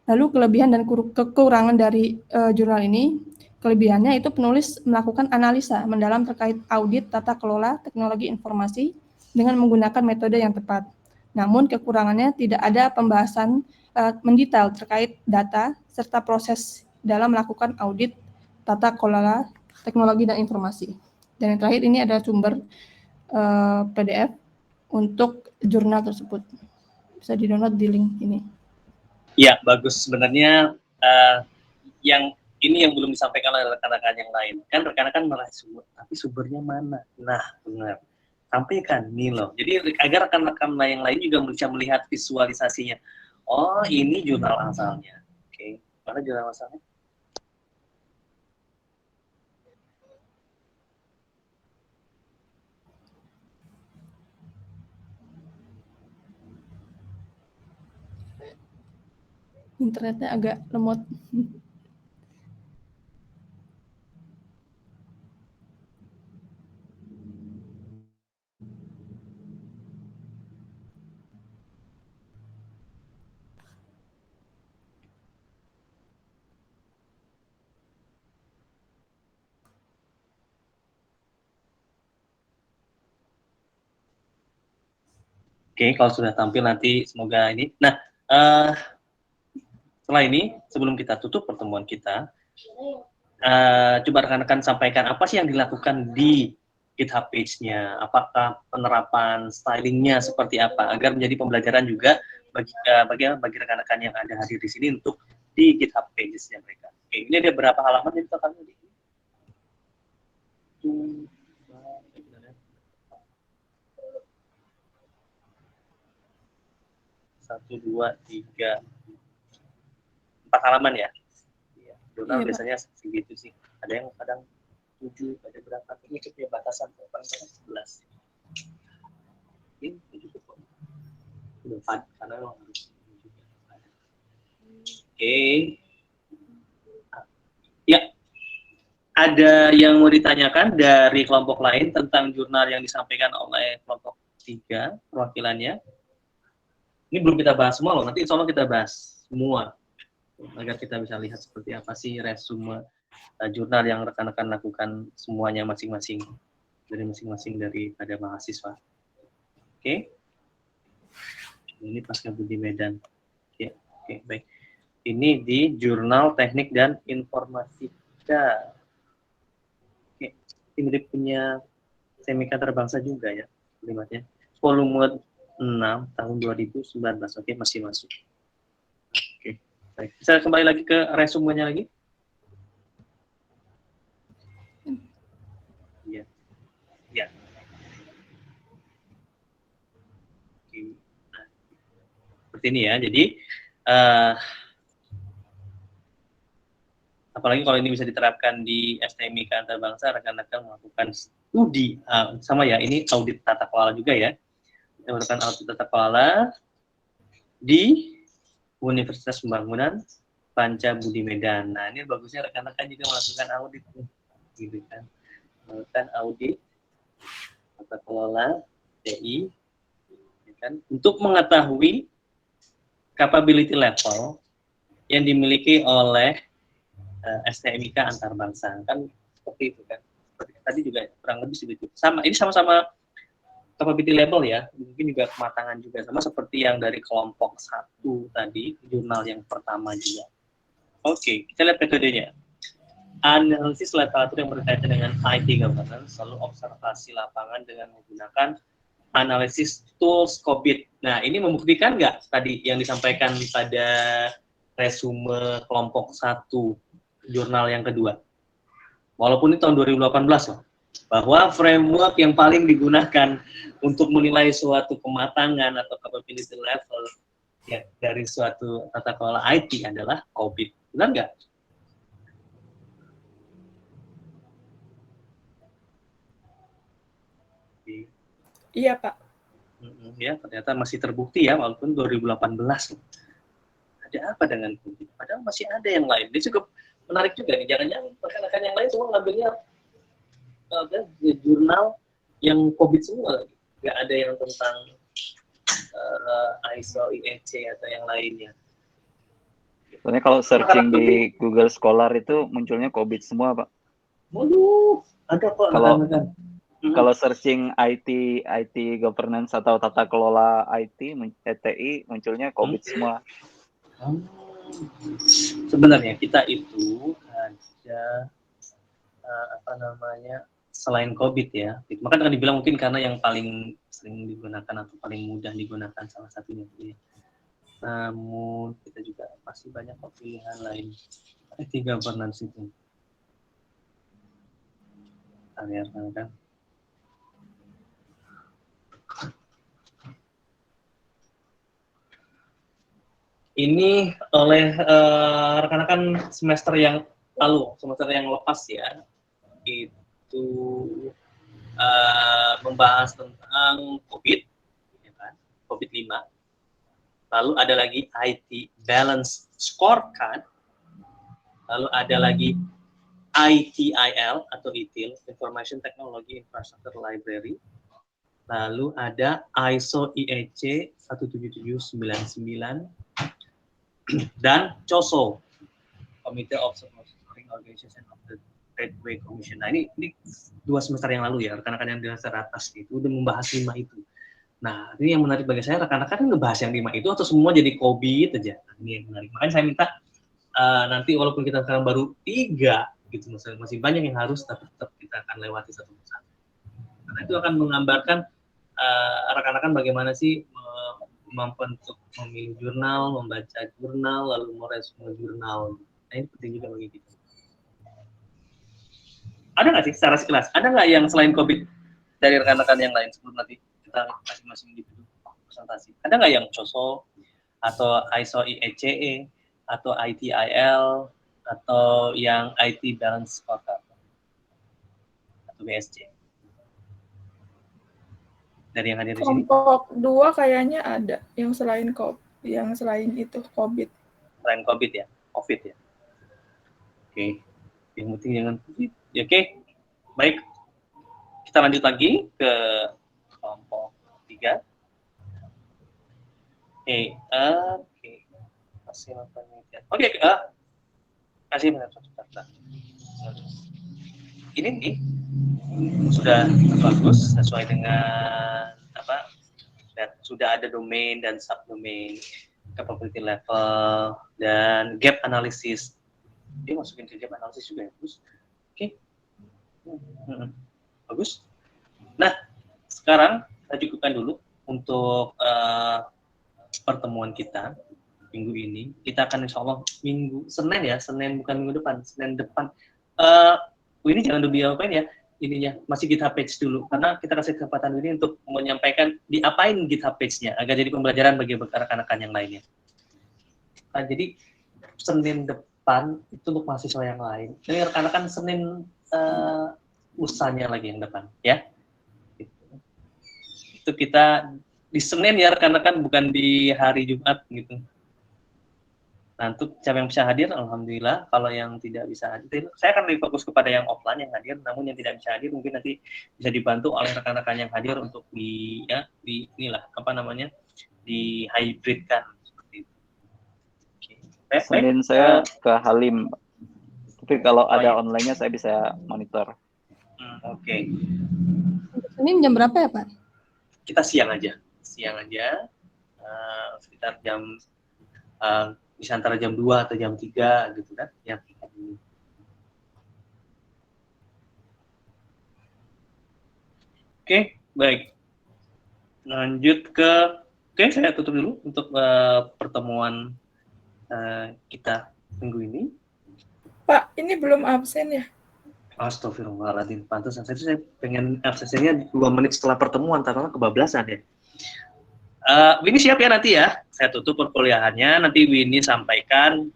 Lalu kelebihan dan kekurangan dari jurnal ini, kelebihannya itu penulis melakukan analisa mendalam terkait audit tata kelola teknologi informasi dengan menggunakan metode yang tepat. Namun kekurangannya tidak ada pembahasan mendetail terkait data serta proses dalam melakukan audit tata kelola teknologi dan informasi. Dan yang terakhir ini ada sumber PDF untuk jurnal tersebut. Bisa di-download di link ini. Ya, bagus. Sebenarnya yang ini yang belum disampaikan oleh rekan-rekan yang lain. Kan rekan-rekan malah sumber, tapi sumbernya mana? Nah, benar. Sampaikan nih loh. Jadi agar rekan-rekan yang lain juga bisa melihat visualisasinya. Oh, ini jurnal asalnya. Oke, mana jurnal asalnya? Internetnya agak lemot. Oke, kalau sudah tampil nanti semoga ini. Nah, setelah ini sebelum kita tutup pertemuan kita, coba rekan-rekan sampaikan apa sih yang dilakukan di GitHub page-nya, apakah penerapan stylingnya seperti apa, agar menjadi pembelajaran juga bagi rekan-rekan yang ada hadir di sini untuk di GitHub pages-nya mereka. Oke, ini ada berapa halaman yang kita akan di 1, 2, 3, 4 halaman ya. Jurnal Iya, Pak. biasanya segitu sih. Ada yang kadang 7, ada berapa? Ini punya batasan, paling banyak 11. Ini cukup. Udah 4, karena memang harus. Oke. Ya. Ada yang mau ditanyakan dari kelompok lain tentang jurnal yang disampaikan oleh kelompok 3 perwakilannya? Ini belum kita bahas semua loh, nanti insya Allah kita bahas semua. Agar kita bisa lihat seperti apa sih resume jurnal yang rekan-rekan lakukan semuanya masing-masing daripada mahasiswa. Oke. Ini pasca Budi Medan. Oke, baik. Ini di Jurnal Teknik dan Informatika. Oke, ini punya Semika Terbangsa juga ya, kalimatnya. Volume 6 tahun 2019. Oke, masih masuk. Oke. Baik. Bisa kembali lagi ke resumenya lagi? Iya. Ya. Oke. Nah, seperti ini ya. Jadi apalagi kalau ini bisa diterapkan di STMIK antar bangsa, rekan-rekan melakukan studi sama ya. Ini audit tata kelola juga ya. Melakukan audit tata kelola di Universitas Pembangunan Panca Budi Medan. Nah, ini bagusnya rekan-rekan juga melakukan audit, gitu kan? Melakukan audit tata kelola TI, kan? Untuk mengetahui capability level yang dimiliki oleh STMIK antar bangsa, kan seperti itu kan? Seperti tadi juga kurang lebih segitu. Sama, ini sama-sama capability level ya, mungkin juga kematangan juga, sama seperti yang dari kelompok 1 tadi, jurnal yang pertama juga. Oke, kita lihat metodenya. Analisis literatur yang berkaitan dengan IT governance, lalu observasi lapangan dengan menggunakan analisis tools COVID. Nah, ini membuktikan nggak tadi yang disampaikan pada resume kelompok 1, jurnal yang kedua? Walaupun ini tahun 2018 loh, bahwa framework yang paling digunakan untuk menilai suatu kematangan atau capability level ya, dari suatu tata kelola IT adalah COVID. Benar nggak? Iya, Pak. Ya, ternyata masih terbukti ya, walaupun 2018. Ada apa dengan COVID? Padahal masih ada yang lain. Ini cukup menarik juga nih. Jangan-jangan rekan-rekan yang lain semua ngambilnya jurnal yang COVID semua lagi. Nggak ada yang tentang ISO, IEC atau yang lainnya. Soalnya kalau searching di Google Scholar itu munculnya COVID semua, Pak. Waduh, ada kok rekan-rekan. Kalau searching IT governance atau tata kelola IT, ETI, munculnya COVID semua. sebenarnya kita itu ada selain COVID ya, maka akan dibilang mungkin karena yang paling sering digunakan atau paling mudah digunakan salah satunya itu ya. Namun kita juga masih banyak pilihan lain. IT governance itu. Area kan. Ini oleh rekan-rekan semester yang lalu, semester yang lepas ya, itu membahas tentang COVID, ya kan? COVID-5. Lalu ada lagi IT Balance Scorecard. Lalu ada lagi ITIL atau ITIL, Information Technology Infrastructure Library. Lalu ada ISO IEC 17799 dan COSO, Committee of Monitoring Organization of the Tradeway Commission. Nah ini 2 semester yang lalu ya, rekan-rekan yang di semester atas itu udah membahas 5 itu. Nah ini yang menarik bagi saya, rekan-rekan kan ngebahas yang 5 itu atau semua jadi COVID aja. Nah, ini yang menarik. Makanya saya minta nanti walaupun kita sekarang baru 3 gitu, masih banyak yang harus, tapi tetap kita akan lewati satu persatu. Karena itu akan menggambarkan rekan-rekan bagaimana sih membentuk, memilih jurnal, membaca jurnal, lalu merespon jurnal. Nah, ini penting juga bagi kita. Ada nggak sih secara sekilas? Ada nggak yang selain COVID dari rekan-rekan yang lain sebelum nanti kita masing-masing gitu presentasi? Ada nggak yang COSO atau ISO IECE atau ITIL atau yang IT Balance Scorecard atau BSC? Dari yang hadir di sini? Kelompok 2 kayaknya ada yang selain itu COVID. Selain COVID ya, COVID ya. Oke, yang penting jangan COVID. Ya, oke, baik. Kita lanjut lagi ke kelompok 3. Oke. Hasil penelitian. Oke, kasih bentar. Ini nih sudah bagus sesuai dengan apa? Dan sudah ada domain dan subdomain, capability level dan gap analysis. Dia masukin ke gap analysis juga ya, bagus. Oke. Bagus. Nah, sekarang kita cukupkan dulu untuk pertemuan kita minggu ini. Kita akan insya Allah Senin bukan minggu depan, Senin depan. Ini jangan dulu diapain ya, ininya masih GitHub page dulu, karena kita kasih kesempatan ini untuk menyampaikan diapain GitHub page-nya agar jadi pembelajaran bagi rekan-rekan yang lainnya. Nah, jadi Senin depan itu untuk mahasiswa yang lain. Jadi rekan-rekan Senin lusanya lagi yang depan, ya. Itu kita di Senin ya rekan-rekan, bukan di hari Jumat gitu. Nah, untuk siapa yang bisa hadir, alhamdulillah. Kalau yang tidak bisa hadir, saya akan lebih fokus kepada yang offline yang hadir. Namun yang tidak bisa hadir mungkin nanti bisa dibantu oleh rekan-rekan yang hadir untuk di dihybridkan seperti itu. Okay. Senin saya ke Halim, tapi kalau ada online-nya saya bisa monitor. Oke. Senin jam berapa ya Pak? Kita siang aja, sekitar jam bisa antara jam 2 atau jam 3 gitu kan, yang ini. Oke, baik. Lanjut saya tutup dulu untuk pertemuan kita minggu ini. Pak, ini belum absen ya? Astagfirullahaladzim, pantesan saya pengen absennya 2 menit setelah pertemuan, karena kebablasan ya. Winnie siap ya nanti ya, saya tutup perkuliahannya, nanti Winnie sampaikan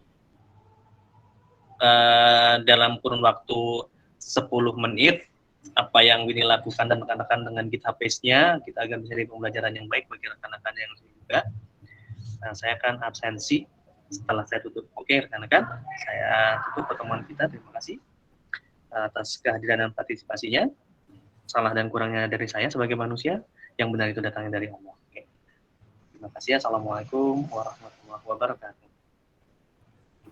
dalam kurun waktu 10 menit apa yang Winnie lakukan dan rekan-rekan dengan GitHub page-nya, kita akan bisa jadi pembelajaran yang baik bagi rekan-rekan yang juga. Nah, saya akan absensi setelah saya tutup. Oke rekan-rekan, saya tutup pertemuan kita, terima kasih atas kehadiran dan partisipasinya. Salah dan kurangnya dari saya sebagai manusia, yang benar itu datangnya dari Allah. Oke. Terima kasih. Assalamualaikum warahmatullahi wabarakatuh.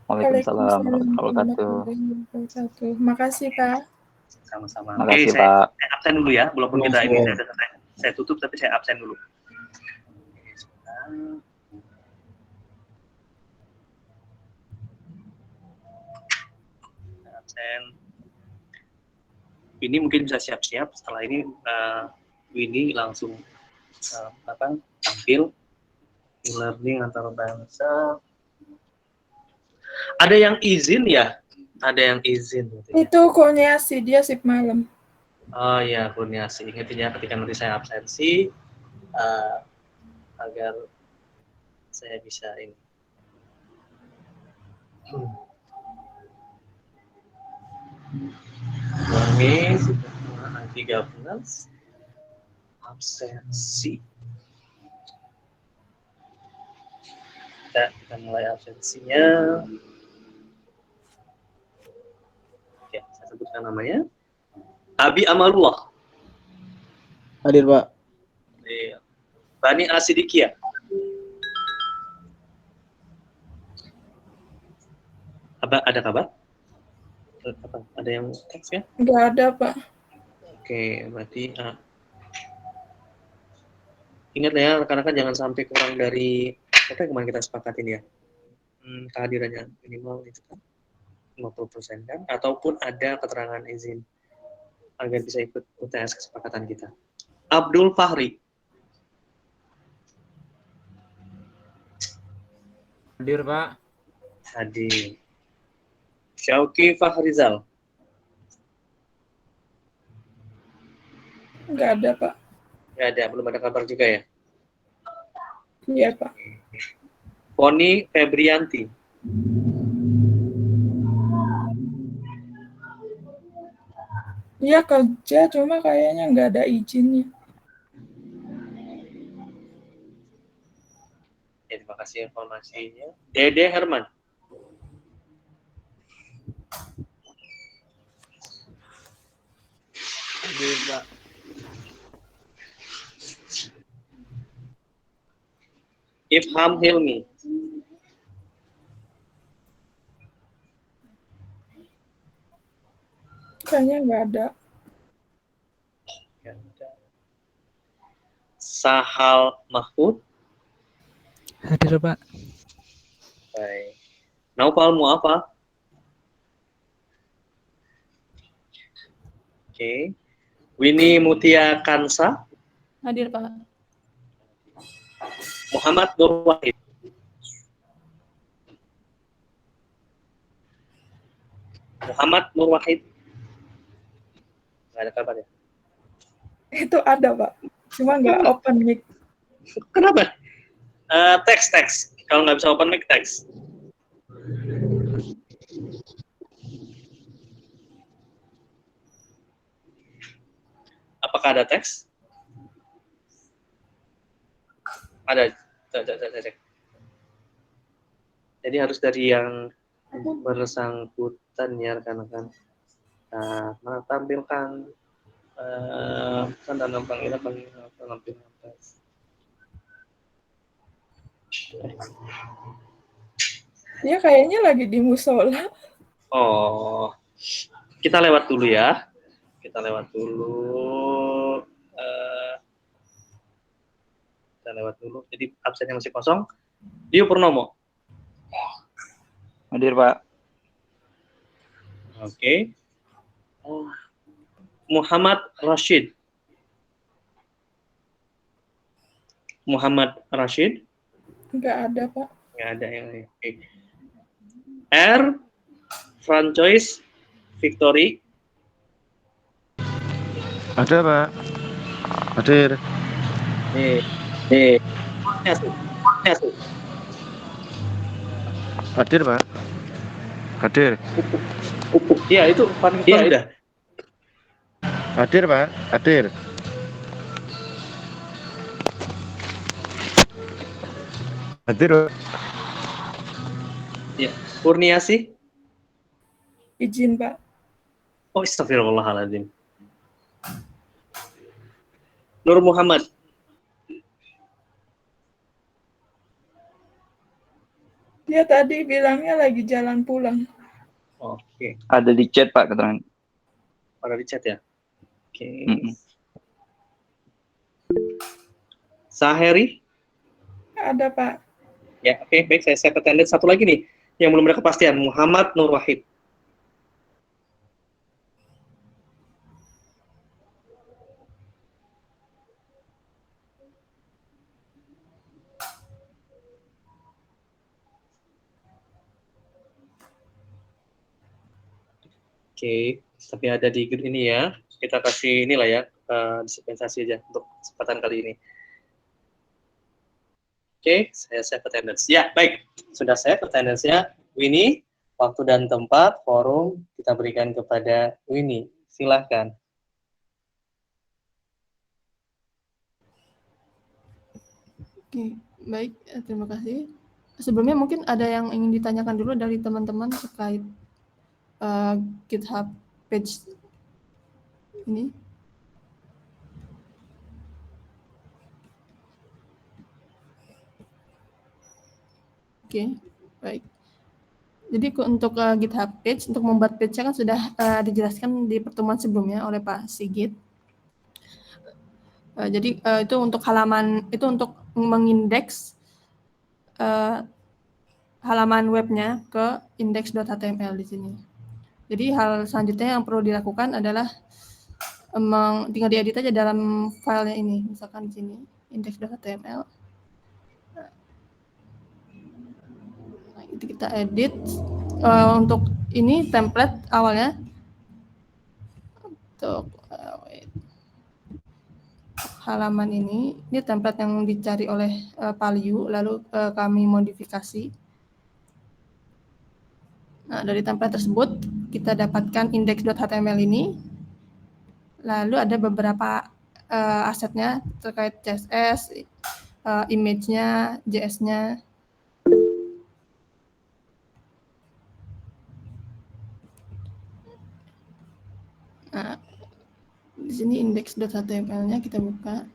Waalaikumsalam warahmatullahi wabarakatuh. Makasih Pak. Sama-sama. Makasih, Oke, saya absen dulu ya, walaupun kita ini saya tutup, tapi saya absen dulu. absen. Ini mungkin bisa siap-siap setelah ini Winnie langsung tampil e-learning antar bangsa. Ada yang izin ya? Ada yang izin. Itu Kurniasi, dia sip malam. Oh ya, Kurniasi. Ingatin ya ketika nanti saya absensi, agar saya bisa ini. Mei 13 absensi. Kita mulai absensinya. Oke, saya sebutkan namanya. Abi Amalullah. Hadir, Pak. Bani Asidikia. Ada kabar? Ada yang teks ya? Nggak ada, Pak. Oke, berarti ingat ya rekan-rekan, jangan sampai kurang dari apa yang kemarin kita sepakatin ya. Kehadirannya minimal itu kan 50% kan, ataupun ada keterangan izin agar bisa ikut UTS kesepakatan kita. Abdul Fahri. Hadir, Pak. Hadir. Syauki Fahrizal. Nggak ada, Pak. Nggak ada, belum ada kabar juga ya. Iya, Pak. Poni Febrianti. Iya kerja, cuma kayaknya nggak ada izinnya. Ya, terima kasih informasinya. Dede Herman. Hadir, Pak. Ifham Hilmi. Kayaknya nggak ada. Sahal Mahfud. Hadir, Pak. Baik. Naufal Muafa. Oke. Winnie Mutia Kansa. Hadir, Pak. Muhammad Nur Wahid. Muhammad Nur Wahid. Nggak ada kabar ya? Itu ada, Pak. Cuma nggak open mic. Kenapa? Teks. Kalau nggak bisa open mic, teks. Apakah ada teks? Ada. Cek. Jadi harus dari yang bersangkutan ya rekan-rekan. Tampilkan kan dalam panggilan penampilan tes. Dia kayaknya lagi di musola. Oh, kita lewat dulu ya. Kita lewat dulu. Jadi absennya masih kosong. Dio Purnomo. Hadir, Pak. Oke. Muhammad Rashid. Nggak ada, Pak. Nggak ada yang lain. Oke. R. Francois Victory. Ada, Pak. Hadir. Hadir, Pak. Hadir. Iya, itu panitia udah. Hadir, Pak. Hadir. Hadir. Ya, Kurniasi. Izin, Pak. Oh, astagfirullahaladzim. Nur Muhammad. Dia tadi bilangnya lagi jalan pulang. Oke. Ada di chat, Pak, keterangan. Ada di chat ya? Oke. Saheri? Ada, Pak. Ya, oke. Baik, saya set attendance. Satu lagi nih, yang belum ada kepastian. Muhammad Nur Wahid. Oke, tapi ada di grup ini ya. Kita kasih inilah ya, dispensasi aja untuk kesempatan kali ini. Oke, saya save attendance. Ya, baik. Sudah save attendance-nya. Winnie, waktu dan tempat, forum kita berikan kepada Winnie. Silahkan. Oke, baik, terima kasih. Sebelumnya mungkin ada yang ingin ditanyakan dulu dari teman-teman terkait GitHub page ini. Oke, baik. Jadi untuk GitHub page, untuk membuat page-nya kan sudah dijelaskan di pertemuan sebelumnya oleh Pak Sigit. Jadi itu untuk halaman, itu untuk mengindeks halaman webnya ke index.html di sini. Jadi hal selanjutnya yang perlu dilakukan adalah tinggal diedit aja dalam filenya ini, misalkan di sini index.html. Nah, itu kita edit. Untuk ini template awalnya untuk halaman ini template yang dicari oleh Palyu, lalu kami modifikasi. Nah, dari template tersebut kita dapatkan index.html ini. Lalu ada beberapa asetnya terkait CSS, image-nya, JS-nya. Nah, di sini index.html-nya kita buka.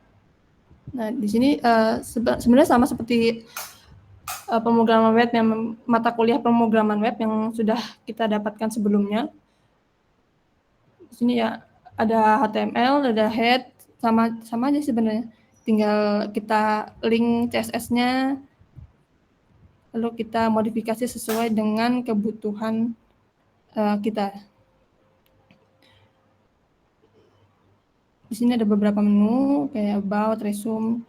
Nah, di sini sebenarnya sama seperti pemrograman web yang mata kuliah pemrograman web yang sudah kita dapatkan sebelumnya. Di sini ya ada HTML, ada head, sama aja sebenarnya. Tinggal kita link CSS-nya, lalu kita modifikasi sesuai dengan kebutuhan kita. Di sini ada beberapa menu kayak about, resume,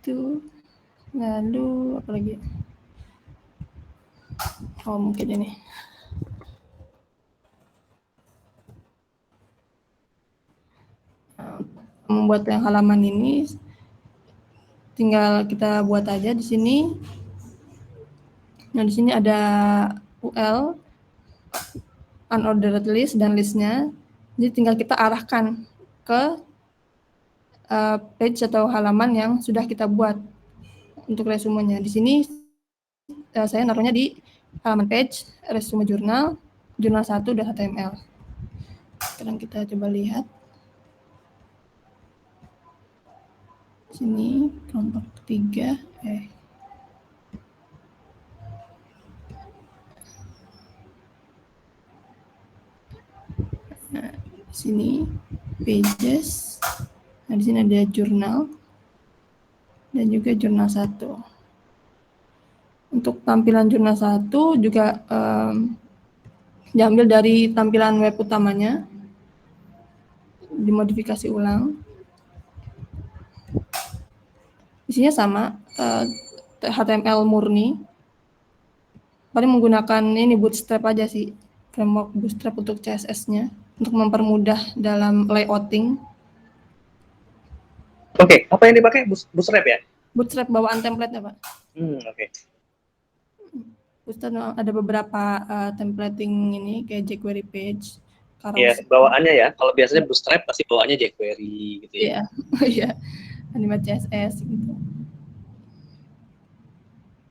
itu, lalu apa lagi? Oh mungkin ini. Membuat yang halaman ini tinggal kita buat aja di sini. Nah di sini ada UL, unordered list dan listnya. Jadi tinggal kita arahkan ke page atau halaman yang sudah kita buat untuk resumenya. Di sini saya naruhnya di halaman page, resume jurnal, jurnal 1 dan HTML. Sekarang kita coba lihat. Sini kelompok ketiga. Nah, di sini pages. Nah, di sini ada jurnal dan juga jurnal 1. Untuk tampilan jurnal 1 juga diambil dari tampilan web utamanya, dimodifikasi ulang. Isinya sama, HTML murni. Paling menggunakan ini Bootstrap aja sih, framework Bootstrap untuk CSS-nya, untuk mempermudah dalam layouting. Oke, apa yang dipakai? Bootstrap ya? Bootstrap bawaan template-nya, Pak. Oke. Bootstrap ada beberapa templating ini, kayak jQuery page, Iya, bawaannya ya. Kalau biasanya Bootstrap pasti bawaannya jQuery gitu ya. Iya, iya. Animat CSS gitu.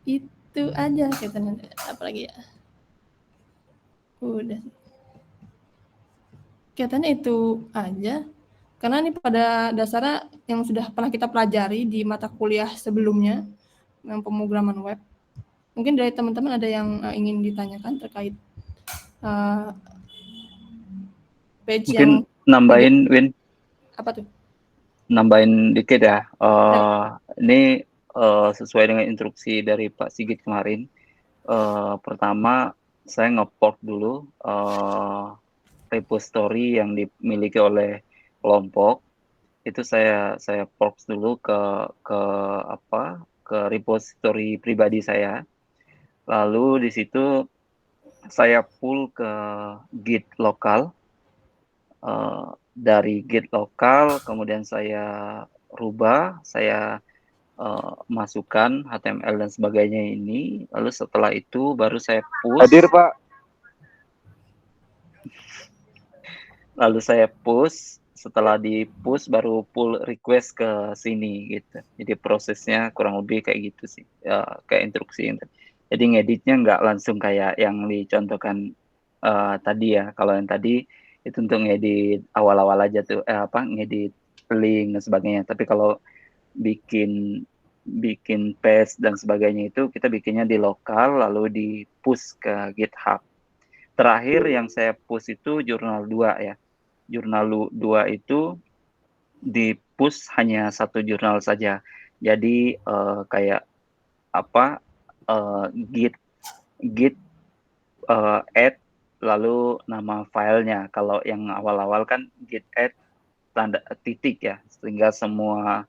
Itu aja katanya, apalagi ya. Udah. Kelihatannya itu aja. Karena ini pada dasarnya yang sudah pernah kita pelajari di mata kuliah sebelumnya, yang pemrograman web. Mungkin dari teman-teman ada yang ingin ditanyakan terkait page Mungkin yang nambahin Win, apa tuh? nambahin dikit ya. Ini sesuai dengan instruksi dari Pak Sigit kemarin. Pertama saya nge-fork dulu repository yang dimiliki oleh kelompok. Itu saya fork dulu ke repository pribadi saya. Lalu di situ saya pull ke Git lokal. Dari Git lokal, kemudian saya rubah, saya masukkan HTML dan sebagainya ini. Lalu setelah itu baru saya push. Hadir, Pak. Lalu saya push, setelah di push baru pull request ke sini gitu. Jadi prosesnya kurang lebih kayak gitu sih, kayak instruksi. Jadi ngeditnya nggak langsung kayak yang dicontohkan tadi ya. Kalau yang tadi itu untuk ngedit awal-awal aja tuh, ngedit link dan sebagainya. Tapi kalau bikin paste dan sebagainya itu kita bikinnya di lokal lalu di push ke GitHub. Terakhir yang saya push itu jurnal 2 ya. Jurnal 2 itu di push hanya satu jurnal saja. Jadi kayak git add lalu nama filenya. Kalau yang awal-awal kan git add tanda titik ya, sehingga semua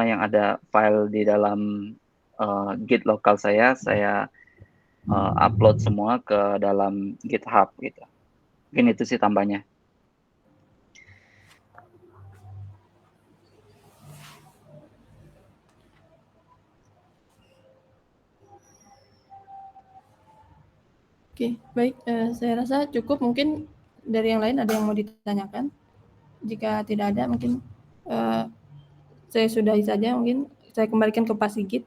yang ada file di dalam Git lokal saya upload semua ke dalam GitHub gitu. Mungkin itu sih tambahnya. Oke, baik. Saya rasa cukup. Mungkin dari yang lain ada yang mau ditanyakan. Jika tidak ada, mungkin saya sudahi saja. Mungkin saya kembalikan ke Pak Sigit.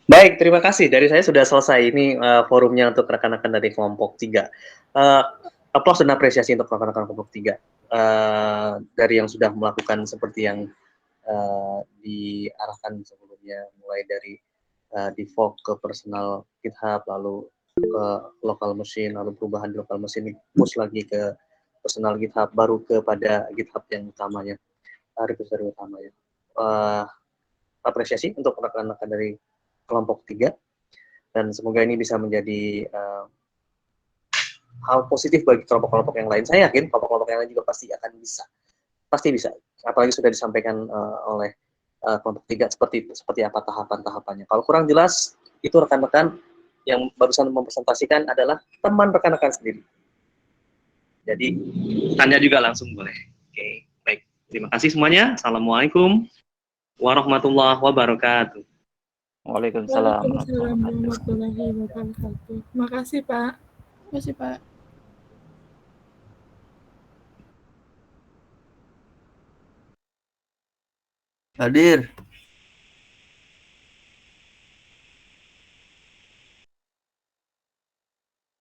Baik, terima kasih. Dari saya sudah selesai. Ini forumnya untuk rekan-rekan dari kelompok 3. Aplaus dan apresiasi untuk rekan-rekan kelompok 3. Dari yang sudah melakukan seperti yang diarahkan sebelumnya, mulai dari default ke personal GitHub, lalu ke local machine, lalu perubahan di local machine, push lagi ke personal GitHub, baru kepada GitHub yang utamanya, repository utamanya. Apresiasi untuk rekan-rekan dari kelompok 3, dan semoga ini bisa menjadi hal positif bagi kelompok-kelompok yang lain. Saya yakin kelompok-kelompok yang lain juga pasti bisa, apalagi sudah disampaikan oleh kelompok 3 seperti apa tahapan-tahapannya. Kalau kurang jelas, itu rekan-rekan yang barusan mempresentasikan adalah teman rekan-rekan sendiri. Jadi tanya juga langsung boleh. Oke, baik. Terima kasih semuanya. Assalamualaikum warahmatullahi wabarakatuh. Waalaikumsalam warahmatullahi wabarakatuh. Terima kasih, Pak. Terima kasih, Pak. Hadir.